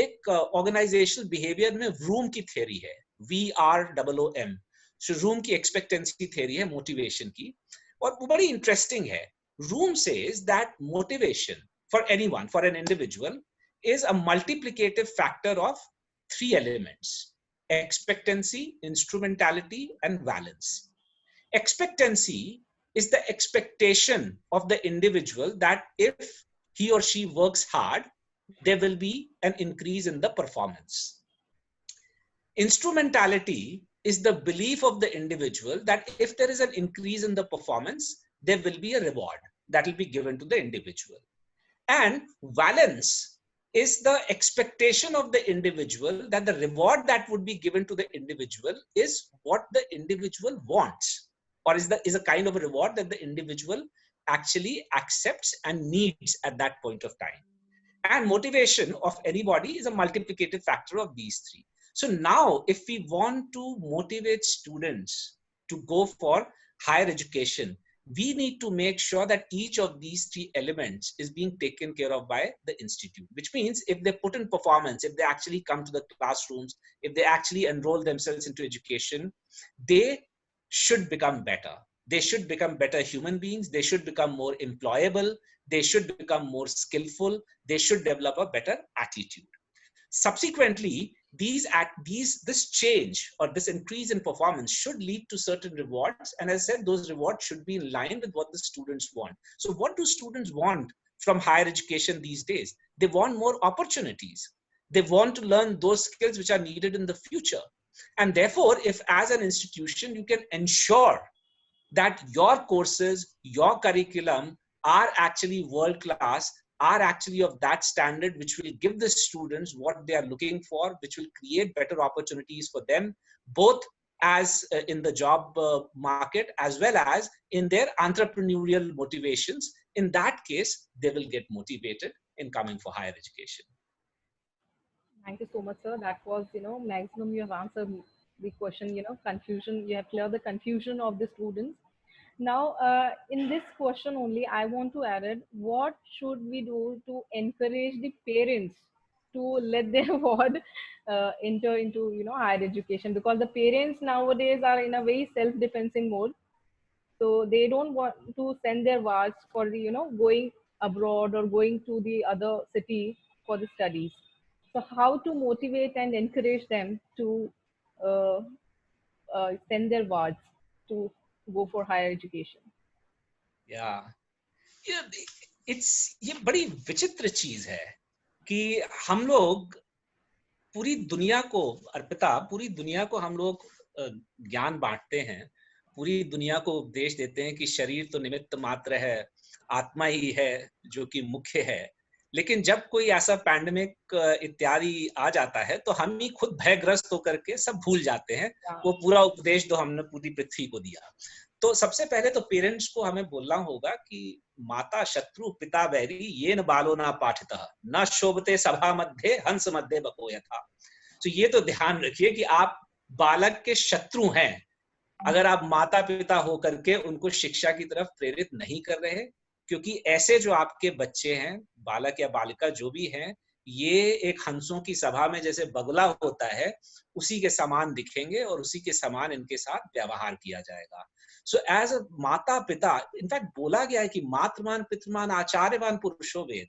एक ऑर्गेनाइजेशनल बिहेवियर में रूम की थ्योरी है, VROOM. सो रूम की एक्सपेक्टेंसी थ्योरी है मोटिवेशन की, और वो बड़ी इंटरेस्टिंग है. Room says that motivation for anyone, for an individual, is a multiplicative factor of 3 elements: expectancy, instrumentality, and valence. Expectancy is the expectation of the individual that if he or she works hard, there will be an increase in the performance. Instrumentality is the belief of the individual that if there is an increase in the performance, there will be a reward that will be given to the individual. And valence is the expectation of the individual that the reward that would be given to the individual is what the individual wants, or is a kind of a reward that the individual actually accepts and needs at that point of time. And motivation of anybody is a multiplicative factor of these 3. So now if we want to motivate students to go for higher education, we need to make sure that each of these 3 elements is being taken care of by the institute, which means if they put in performance, if they actually come to the classrooms, if they actually enroll themselves into education, they should become better. They should become better human beings. They should become more employable. They should become more skillful. They should develop a better attitude. Subsequently, this change or this increase in performance should lead to certain rewards. And as I said, those rewards should be in line with what the students want. So what do students want from higher education these days? They want more opportunities. They want to learn those skills which are needed in the future. And therefore, if as an institution, you can ensure that your courses, your curriculum are actually world-class, are actually of that standard which will give the students what they are looking for, which will create better opportunities for them, both as in the job market as well as in their entrepreneurial motivations. In that case, they will get motivated in coming for higher education. Thank you so much, sir. That was, maximum you have answered the question, confusion. You have cleared the confusion of the students. Now, in this question only, I want to add it, what should we do to encourage the parents to let their ward enter into, higher education? Because the parents nowadays are in a very self-defensing mode. So they don't want to send their wards for the, going abroad or going to the other city for the studies. So how to motivate and encourage them to send their wards to go for higher education? Yeah, ये बड़ी विचित्र चीज है कि हम लोग पूरी दुनिया को, अर्पिता, पूरी दुनिया को हम लोग ज्ञान बांटते हैं, पूरी दुनिया को उपदेश देते हैं कि शरीर तो निमित्त मात्र है, आत्मा ही है जो कि मुख्य है. लेकिन जब कोई ऐसा पैंडेमिक इत्यादि आ जाता है तो हम ही खुद भयग्रस्त होकर के सब भूल जाते हैं वो पूरा उपदेश जो हमने पूरी पृथ्वी को दिया. तो सबसे पहले तो पेरेंट्स को हमें बोलना होगा कि माता शत्रु पिता बैरी ये न बालो ना पाठितः न शोभते सभा मध्य हंस मध्य बको यथा. तो ये तो ध्यान रखिए कि आप बालक के शत्रु हैं अगर आप माता पिता होकर के उनको शिक्षा की तरफ प्रेरित नहीं कर रहे, क्योंकि ऐसे जो आपके बच्चे हैं, बालक या बालिका जो भी हैं, ये एक हंसों की सभा में जैसे बगुला होता है उसी के समान दिखेंगे और उसी के समान इनके साथ व्यवहार किया जाएगा. सो एज अ माता पिता, इनफैक्ट बोला गया है कि मातृमान पितृमान आचार्यवान पुरुषो वेद.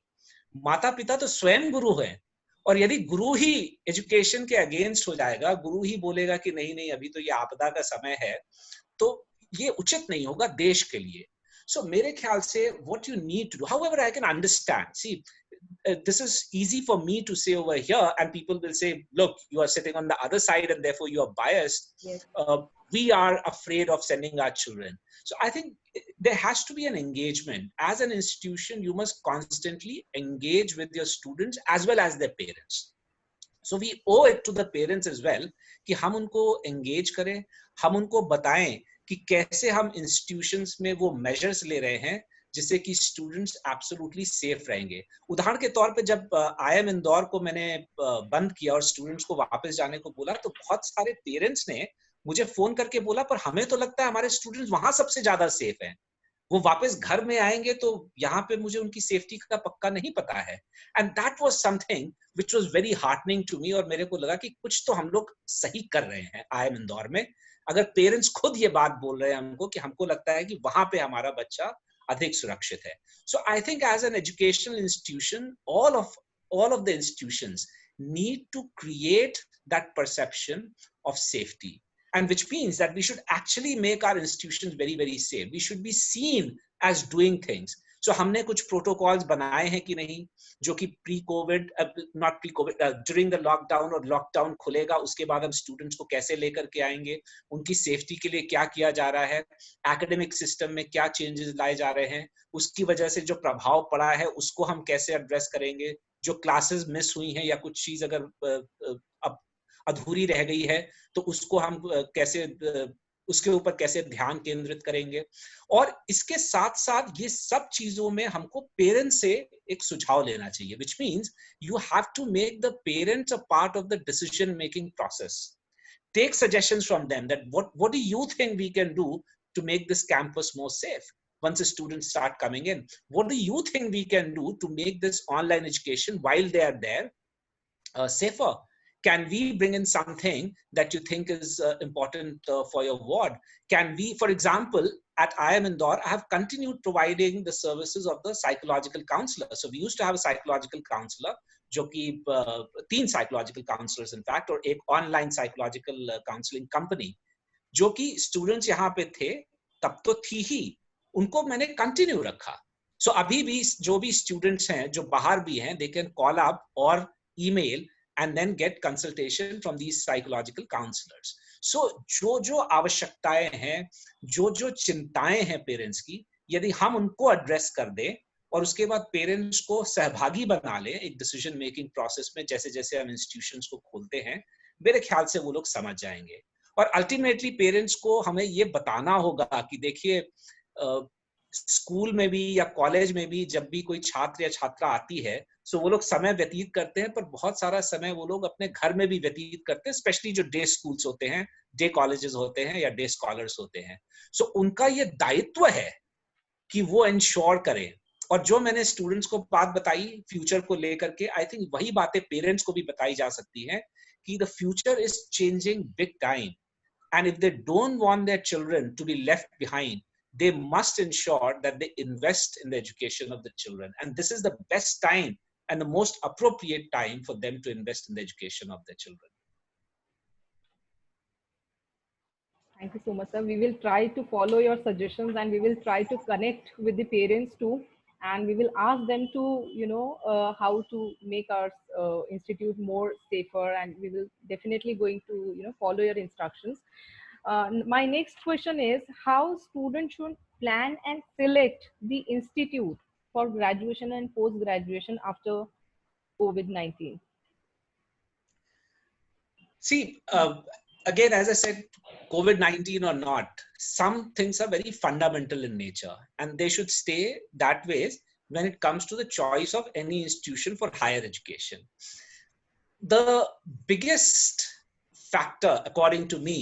माता पिता तो स्वयं गुरु हैं, और यदि गुरु ही एजुकेशन के अगेंस्ट हो जाएगा, गुरु ही बोलेगा कि नहीं नहीं अभी तो ये आपदा का समय है, तो ये उचित नहीं होगा देश के लिए. So मेरे ख्याल से what you need to do, however I can understand, see, this is easy for me to say over here and people will say, look, you are sitting on the other side and therefore you are biased. Yes. we are afraid of sending our children. So I think there has to be an engagement. As an institution, you must constantly engage with your students as well as their parents. So we owe it to the parents as well कि हम उनको engage करें, हम उनको बताएं कि कैसे हम institutions में वो measures ले रहे हैं जिससे कि students absolutely safe रहेंगे. उदाहरण के तौर पे जब IIM इंदौर को मैंने बंद किया और students को वापस जाने को बोला तो बहुत सारे parents ने मुझे फोन करके बोला पर हमें तो लगता है हमारे students वहां सबसे ज्यादा safe हैं. वो वापस घर में आएंगे तो यहाँ पे मुझे उनकी सेफ्टी का पक्का नहीं पता है. And that was something which was very heartening to me और मेरे को लगा कि कुछ तो हम लोग सही कर रहे हैं IIM इंदौर में अगर पेरेंट्स खुद ये बात बोल रहे हैं हमको कि हमको लगता है कि वहां पे हमारा बच्चा अधिक सुरक्षित है. So I think as an educational institution all of the institutions need to create that perception of safety. And which means that we should actually make our institutions very, very safe. We should be seen as doing things. So हमने कुछ protocols बनाए हैं कि नहीं जो कि pre-COVID, not pre-COVID, during the lockdown और lockdown खुलेगा उसके बाद हम students को कैसे लेकर के आएंगे, उनकी safety के लिए क्या किया जा रहा है, academic system में क्या changes लाए जा रहे हैं, उसकी वजह से जो प्रभाव पड़ा है उसको हम कैसे address करेंगे, जो classes miss हुई हैं या कुछ चीज अगर अब अधूरी रह गई है तो उसको हम कैसे उसके ऊपर कैसे ध्यान केंद्रित करेंगे. और इसके साथ साथ ये सब चीजों में हमको पेरेंट्स से एक सुझाव लेना चाहिए, which means you have to make the parents a part of the decision making process. Take suggestions from them that what do you think we can do to make this campus more safe once the students start coming in. What do you think we can do to make this online education while they are there safer. Can we bring in something that you think is important for your ward? Can we, for example, at IIM Indore, I have continued providing the services of the psychological counselor. So we used to have a psychological counselor, जो कि 3 psychological counselors in fact, और एक online psychological counseling company, जो कि students यहाँ पे थे, तब तो थी ही, उनको मैंने continue रखा. So अभी भी जो भी students हैं, जो बाहर भी हैं, they can call up or email and then get consultation from these psychological counselors. So जो आवश्यकताएं हैं, जो चिंताएं हैं पेरेंट्स की, यदि हम उनको एड्रेस कर दें और उसके बाद पेरेंट्स को सहभागी बना लें एक डिसीजन मेकिंग प्रोसेस में, जैसे जैसे हम इंस्टीट्यूशंस को खोलते हैं, मेरे ख्याल से वो लोग समझ जाएंगे. और अल्टीमेटली पेरेंट्स को हमें ये बताना होगा कि देखिए स्कूल में भी या कॉलेज में भी जब भी कोई छात्र या छात्रा आती है, सो वो लोग समय व्यतीत करते हैं, पर बहुत सारा समय वो लोग अपने घर में भी व्यतीत करते हैं, स्पेशली जो डे स्कूल्स होते हैं, डे कॉलेजेस होते हैं या डे स्कॉलर्स होते हैं. सो उनका ये दायित्व है कि वो इंश्योर करें. और जो मैंने स्टूडेंट्स को बात बताई फ्यूचर को लेकर के, आई थिंक वही बातें पेरेंट्स को भी बताई जा सकती हैं कि the future is changing big time, and if they don't want their children to be left behind, they must ensure that they invest in the education of the children, and this is the best time and the most appropriate time for them to invest in the education of their children. Thank you so much, sir. We will try to follow your suggestions and we will try to connect with the parents too, and we will ask them to how to make our institute more safer, and we will definitely going to follow your instructions. My next question is how students should plan and select the institute for graduation and post-graduation after COVID-19. See, again, as I said, COVID-19 or not, some things are very fundamental in nature and they should stay that way when it comes to the choice of any institution for higher education. The biggest factor, according to me,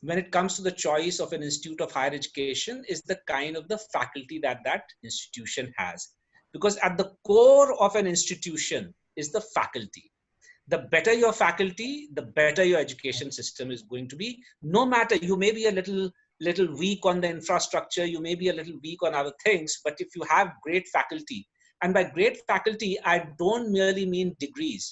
when it comes to the choice of an institute of higher education is the kind of the faculty that that institution has. Because at the core of an institution is the faculty. The better your faculty, the better your education system is going to be. No matter, you may be a little weak on the infrastructure, you may be a little weak on other things, but if you have great faculty, and by great faculty, I don't merely mean degrees.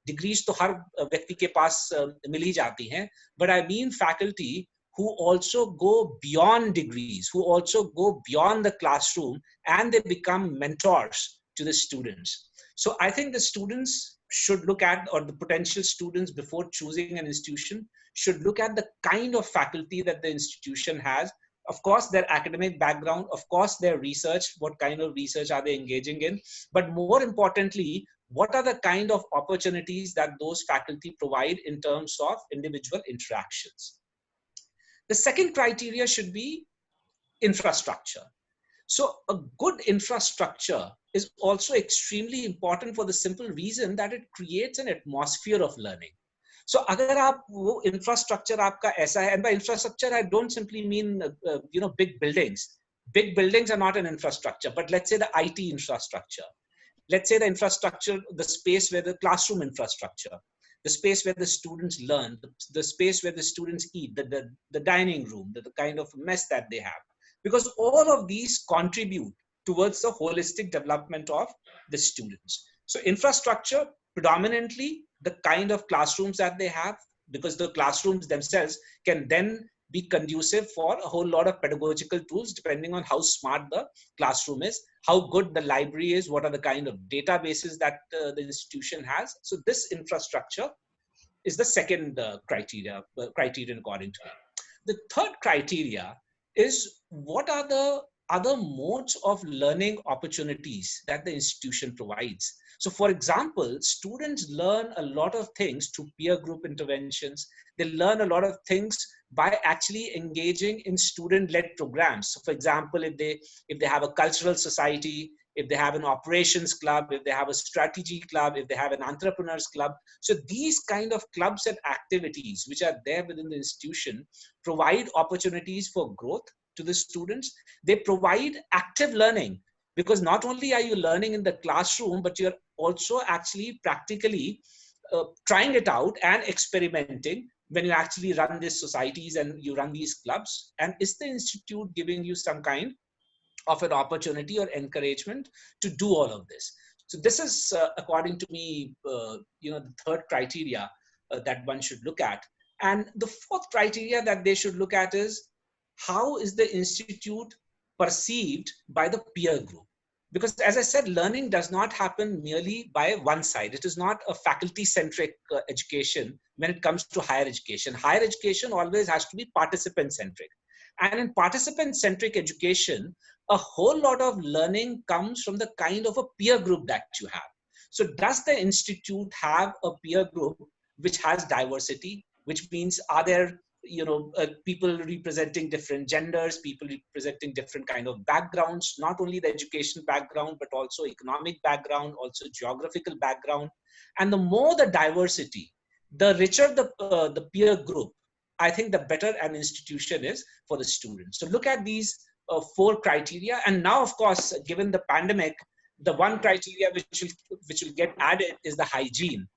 Degrees तो हर व्यक्ति के पास मिल ही जाती हैं, but I mean faculty who also go beyond degrees, who also go beyond the classroom, and they become mentors to the students. So I think the students should look at, or the potential students before choosing an institution should look at the kind of faculty that the institution has. Of course, their academic background, of course, their research, what kind of research are they engaging in, but more importantly, what are the kind of opportunities that those faculty provide in terms of individual interactions. The second criteria should be infrastructure. So a good infrastructure is also extremely important for the simple reason that it creates an atmosphere of learning. So अगर आप वो infrastructure आपका ऐसा है, and by infrastructure I don't simply mean big buildings. Big buildings are not an infrastructure, but let's say the IT infrastructure. Let's say the infrastructure, the space where the classroom infrastructure, the space where the students learn, the space where the students eat, the dining room, the kind of mess that they have. Because all of these contribute towards the holistic development of the students. So infrastructure, predominantly the kind of classrooms that they have, because the classrooms themselves can then be conducive for a whole lot of pedagogical tools, depending on how smart the classroom is, how good the library is, what are the kind of databases that the institution has. So this infrastructure is the second criterion according to me. The third criteria is what are the other modes of learning opportunities that the institution provides. So for example, students learn a lot of things through peer group interventions. They learn a lot of things by actually engaging in student-led programs. So for example, if they have a cultural society, if they have an operations club, if they have a strategy club, if they have an entrepreneurs club. So these kind of clubs and activities which are there within the institution provide opportunities for growth to the students. They provide active learning, because not only are you learning in the classroom, but you're also actually practically trying it out and experimenting when you actually run these societies and you run these clubs. And is the institute giving you some kind of an opportunity or encouragement to do all of this? So this is, according to me, the third criteria that one should look at. And the fourth criteria that they should look at is, how is the institute perceived by the peer group? Because as I said, learning does not happen merely by one side. It is not a faculty-centric education when it comes to higher education. Higher education always has to be participant-centric. And in participant-centric education, a whole lot of learning comes from the kind of a peer group that you have. So does the institute have a peer group which has diversity, which means are there people representing different genders, people representing different kind of backgrounds, not only the education background, but also economic background, also geographical background. And the more the diversity, the richer the peer group, I think the better an institution is for the students. So look at these four criteria. And now, of course, given the pandemic, the one criteria which will get added is the hygiene.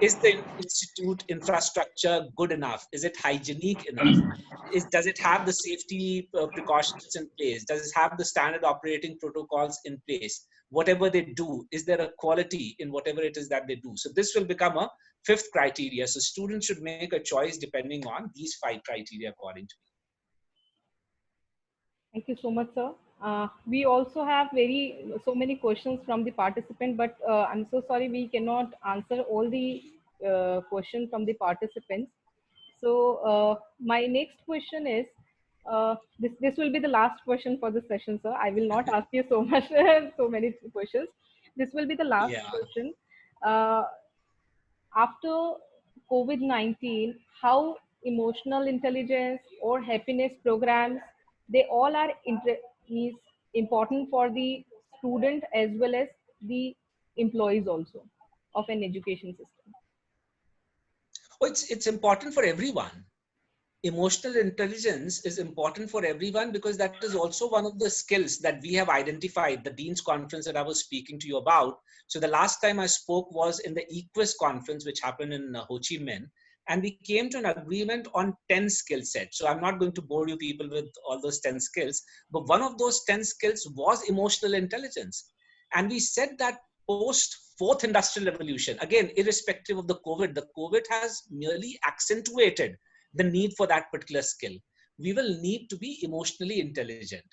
Is the institute infrastructure good enough? Is it hygienic enough? Does it have the safety precautions in place? Does it have the standard operating protocols in place? Whatever they do, is there a quality in whatever it is that they do? So this will become a fifth criteria. So students should make a choice depending on these five criteria according to me. Thank you so much, sir. We also have so many questions from the participant, but I'm so sorry we cannot answer all the questions from the participants. So my next question is, this will be the last question for the session, sir. I will not ask you so much, so many questions. This will be the last question. After COVID-19, how emotional intelligence or happiness programs, they all are is important for the student as well as the employees also of an education system. Oh, it's important for everyone. Emotional intelligence is important for everyone, because that is also one of the skills that we have identified, the Dean's Conference that I was speaking to you about. So the last time I spoke was in the EQUIS conference, which happened in Ho Chi Minh, and we came to an agreement on 10 skill sets. So I'm not going to bore you people with all those 10 skills, but one of those 10 skills was emotional intelligence. And we said that post fourth industrial revolution, again, irrespective of the COVID has merely accentuated the need for that particular skill. We will need to be emotionally intelligent.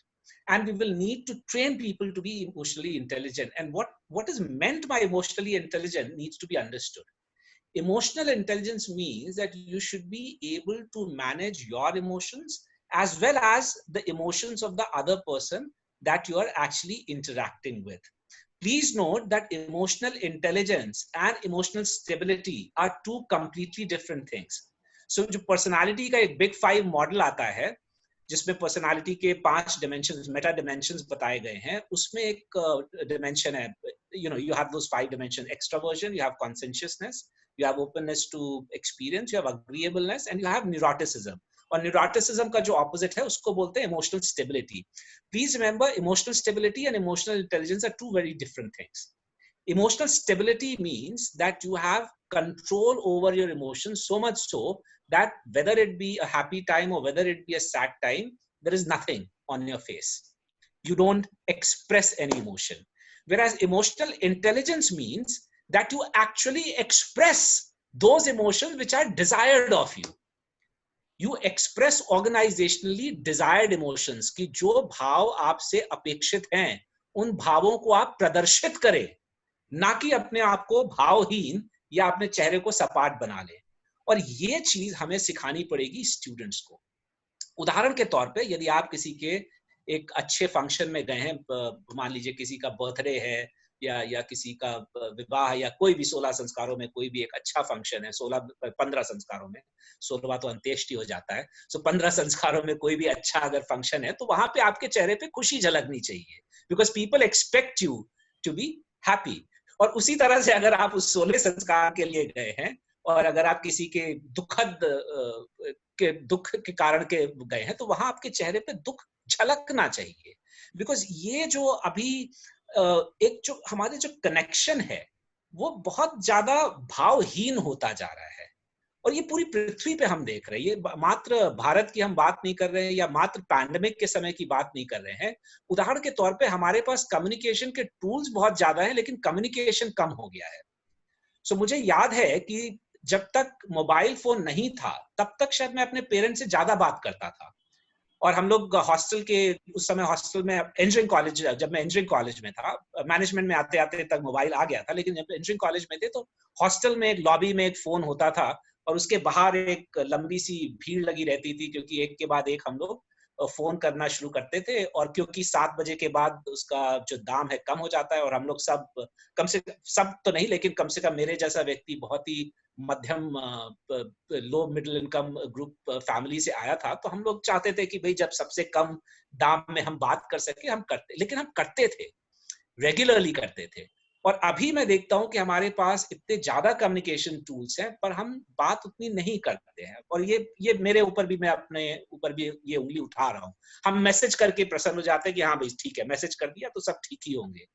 and we will need to train people to be emotionally intelligent. And what is meant by emotionally intelligent needs to be understood. Emotional intelligence means that you should be able to manage your emotions as well as the emotions of the other person that you are actually interacting with. Please note that emotional intelligence and emotional stability are two completely different things. So जो personality का एक big 5 model आता है, जिसमें personality के 5 dimensions, meta dimensions बताए गए हैं, उसमें एक dimension है, you have those 5 dimensions: extroversion, you have conscientiousness, you have openness to experience, you have agreeableness, and you have neuroticism. और neuroticism का जो opposite है, उसको बोलते हैं emotional stability. Please remember, emotional stability and emotional intelligence are two very different things. Emotional stability means that you have control over your emotions, so much so that whether it be a happy time or whether it be a sad time, there is nothing on your face. You don't express any emotion. Whereas emotional intelligence means that you actually express those emotions which are desired of you. You express organizationally desired emotions, कि जो भाव आपसे अपेक्षित हैं, उन भावों को आप प्रदर्शित करें, ना कि अपने आप को भावहीन या अपने चेहरे को सपाट बना ले. और ये चीज हमें सिखानी पड़ेगी स्टूडेंट्स को. उदाहरण के तौर पे, यदि आप किसी के एक अच्छे फंक्शन में गए हैं, मान लीजिए किसी का बर्थडे है या किसी का विवाह या कोई भी 16 संस्कारों में कोई भी एक अच्छा फंक्शन है, 15 संस्कारों में, 16वां तो अंत्येष्टि हो जाता है, सो 15 संस्कारों में कोई भी अच्छा अगर फंक्शन है, तो वहां पे आपके चेहरे पे खुशी झलकनी चाहिए, because people expect you to be happy. और उसी तरह से अगर आप उस 16 संस्कार के लिए गए हैं और अगर आप किसी के दुख के कारण के गए हैं, तो वहां आपके चेहरे पे दुख झलकना चाहिए. बिकॉज ये जो अभी एक जो हमारे जो कनेक्शन है, वो बहुत ज्यादा भावहीन होता जा रहा है. और ये पूरी पृथ्वी पे हम देख रहे हैं. ये मात्र भारत की हम बात नहीं कर रहे हैं या मात्र पैंडेमिक के समय की बात नहीं कर रहे हैं. उदाहरण के तौर पे हमारे पास कम्युनिकेशन के टूल्स बहुत ज्यादा हैं, लेकिन कम्युनिकेशन कम हो गया है. सो मुझे याद है कि जब तक मोबाइल फोन नहीं था, तब तक शायद मैं अपने पेरेंट्स से ज्यादा बात करता था. और हम लोग हॉस्टल के उस समय हॉस्टल में इंजीनियरिंग कॉलेज, जब मैं इंजीनियरिंग कॉलेज में था, मैनेजमेंट में आते आते तक मोबाइल आ गया था, लेकिन जब इंजीनियरिंग कॉलेज में थे तो हॉस्टल में एक लॉबी में एक फोन होता था और उसके बाहर एक लंबी सी भीड़ लगी रहती थी, क्योंकि एक के बाद एक हम लोग फोन करना शुरू करते थे. और क्योंकि 7 बजे के बाद उसका जो दाम है कम हो जाता है, और हम लोग सब तो नहीं, लेकिन कम से कम मेरे जैसा व्यक्ति बहुत ही मध्यम low middle income group family से आया था, तो हम लोग चाहते थे कि भाई जब सबसे कम दाम में हम बात कर सके हम करते, लेकिन हम करते थे, रेगुलरली करते थे. और अभी मैं देखता हूं कि हमारे पास इतने ज्यादा कम्युनिकेशन टूल्स हैं, पर हम बात उतनी नहीं करते हैं. और ये मेरे ऊपर भी, मैं अपने ऊपर भी ये उंगली उठा रहा हूं. हम मैसेज करके प्रसन्न हो जाते हैं कि हाँ भाई ठीक है, मैसेज कर दिया तो सब ठीक ही होंगे.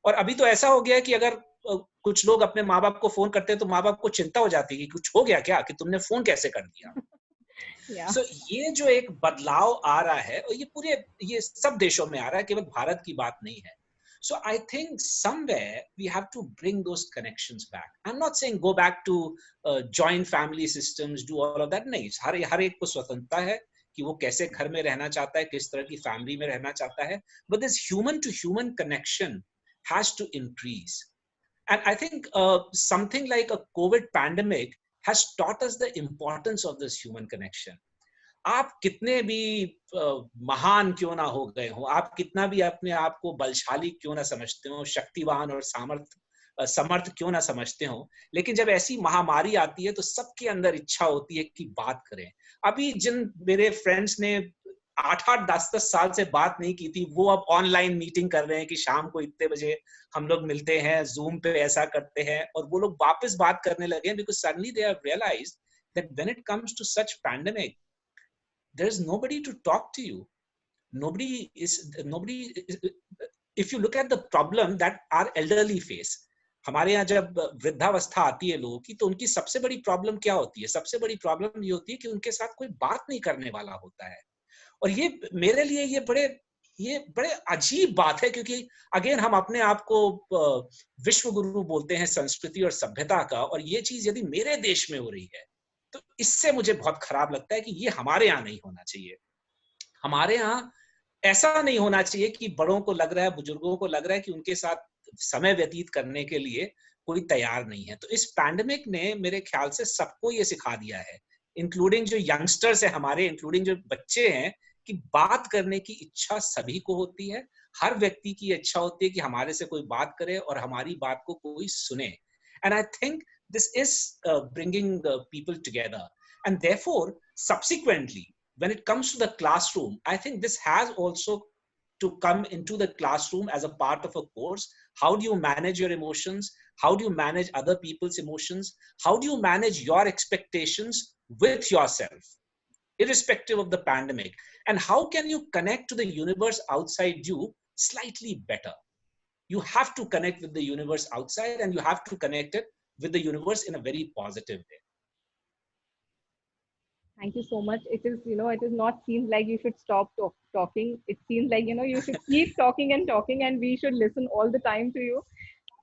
और अभी तो ऐसा हो गया है कि अगर कुछ लोग अपने माँ बाप को फोन करते हैं तो माँ बाप को चिंता हो जाती है कि कुछ हो गया क्या, कि तुमने फोन कैसे कर दिया. So, ये जो एक बदलाव आ रहा है, और ये सब देशों में आ रहा है, केवल भारत की बात नहीं है. So I think somewhere we have to bring those connections back. I'm not saying go back to joint family systems, do all of that. नहीं, हर एक को स्वतंत्रता है कि वो कैसे घर में रहना चाहता है, किस तरह की फैमिली में रहना चाहता है. But this human to human connection has to increase. And I think something like a COVID pandemic has taught us the importance of this human connection. आप कितने भी महान क्यों ना हो गए हो, आप कितना भी अपने आप को बलशाली क्यों ना समझते हो, शक्तिवान और समर्थ क्यों ना समझते हो, लेकिन जब ऐसी महामारी आती है तो सबके अंदर इच्छा होती है कि बात करें. अभी जिन मेरे फ्रेंड्स ने 8-8, 10-10 साल से बात नहीं की थी, वो अब ऑनलाइन मीटिंग कर रहे हैं कि शाम को इतने बजे हम लोग मिलते हैं, जूम पे ऐसा करते हैं, और वो लोग वापस बात करने लगे हैं, because suddenly they have realized that when it comes to such pandemic, there's nobody to talk to you. Nobody is. If you look at the problem that our elderly face, हमारे यहाँ जब वृद्धावस्था आती है लोगों की, तो उनकी सबसे बड़ी प्रॉब्लम क्या होती है? सबसे बड़ी प्रॉब्लम ये होती है कि उनके साथ कोई बात नहीं करने वाला होता है. और ये मेरे लिए ये बड़े अजीब बात है, क्योंकि अगेन हम अपने आप को विश्व गुरु बोलते हैं संस्कृति और सभ्यता का, और ये चीज यदि मेरे देश में हो रही है तो इससे मुझे बहुत खराब लगता है कि ये हमारे यहाँ नहीं होना चाहिए. हमारे यहाँ ऐसा नहीं होना चाहिए कि बड़ों को लग रहा है, बुजुर्गों को लग रहा है कि उनके साथ समय व्यतीत करने के लिए कोई तैयार नहीं है। तो इस पैंडेमिक ने मेरे ख्याल से सबको ये सिखा दिया है, इंक्लूडिंग जो यंगस्टर्स है हमारे, इंक्लूडिंग जो बच्चे हैं, कि बात करने की इच्छा सभी को होती है। हर व्यक्ति की इच्छा होती है कि हमारे से कोई बात करे और हमारी बात को कोई सुने। And I think this is bringing people together, and therefore subsequently when it comes to the classroom, I think this has also to come into the classroom as a part of a course. How do you manage your emotions? How do you manage other people's emotions? How do you manage your expectations with yourself, irrespective of the pandemic? And how can you connect to the universe outside you slightly better? You have to connect with the universe outside, and you have to connect it with the universe in a very positive way. Thank you so much. It is, it is not seems like you should stop talking. It seems like, you should keep talking and talking, and we should listen all the time to you.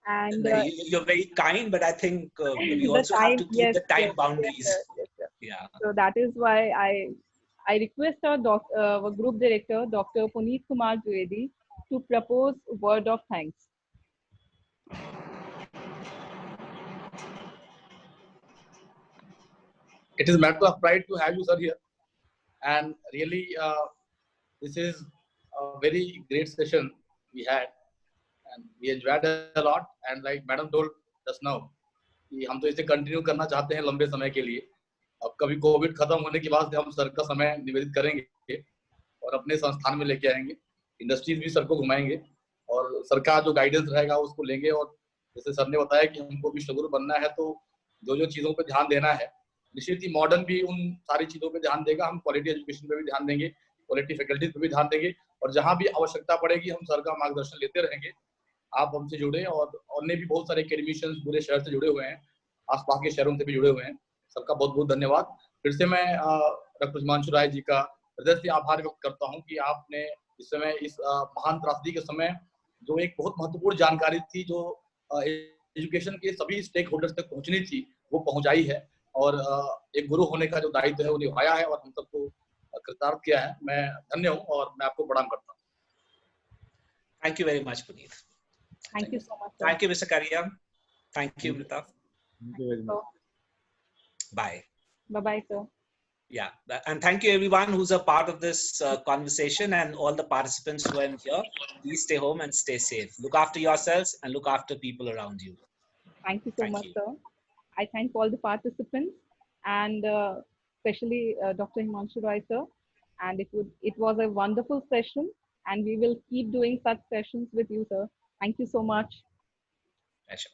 And You're very kind, but I think we the also have time, to keep yes, the time yes, yes, boundaries. sir, yes, sir. Yeah. So that is why I request our group director, Dr. Puneet Kumar Dwivedi, to propose a word of thanks. It is a matter of pride to have you, sir, here. And really, this is a very great session we had. And we enjoyed a lot. And like Madam told just now, कि हम तो इसे continue करना चाहते हैं लंबे समय के लिए. अब कभी कोविड खत्म होने के बाद हम सर का समय निवेदित करेंगे और अपने संस्थान में लेके आएंगे. इंडस्ट्रीज भी सर को घुमाएंगे और सर का जो गाइडेंस रहेगा उसको लेंगे. और जैसे सर ने बताया कि हमको विश्वगुरु बनना है, तो जो जो चीज़ों पर ध्यान देना है, निश्चित ही मॉडर्न भी उन सारी चीज़ों पे ध्यान देगा. हम क्वालिटी एजुकेशन पे भी ध्यान देंगे, क्वालिटी फैकल्टीज पे भी ध्यान देंगे, और जहाँ भी आवश्यकता पड़ेगी हम सर का मार्गदर्शन लेते रहेंगे. आप हमसे जुड़े, और अन्य भी बहुत सारे एकेडमिशियंस पूरे शहर से जुड़े हुए हैं, आसपास के शहरों से भी जुड़े हुए हैं. सबका बहुत बहुत धन्यवाद. फिर से मैं डॉक्टर हिमांशु राय जी का हृदय से आभार व्यक्त करता हूँ कि आपने इस समय, इस महान त्रासदी के समय, जो एक बहुत महत्वपूर्ण जानकारी थी जो एजुकेशन के सभी स्टेक होल्डर्स तक पहुँचनी थी, वो पहुँचाई है. और एक गुरु होने का जो दायित्व है वो निभाया है और हम सबको कृतार्थ किया है. मैं धन्य हूँ और मैं आपको प्रणाम करता हूँ. Thank you very much, Puneet. Thank you so much, sir. Thank you, Mr. Karia. Thank you, Mrita. Thank you very much. Bye. Bye-bye, sir. Yeah, and thank you everyone who's a part of this conversation, and all the participants who are in here. Please stay home and stay safe. Look after yourselves and look after people around you. Thank you so much, sir. I thank all the participants, and especially Dr. Himanshu Roy, sir. And it was a wonderful session, and we will keep doing such sessions with you, sir. Thank you so much. Pleasure.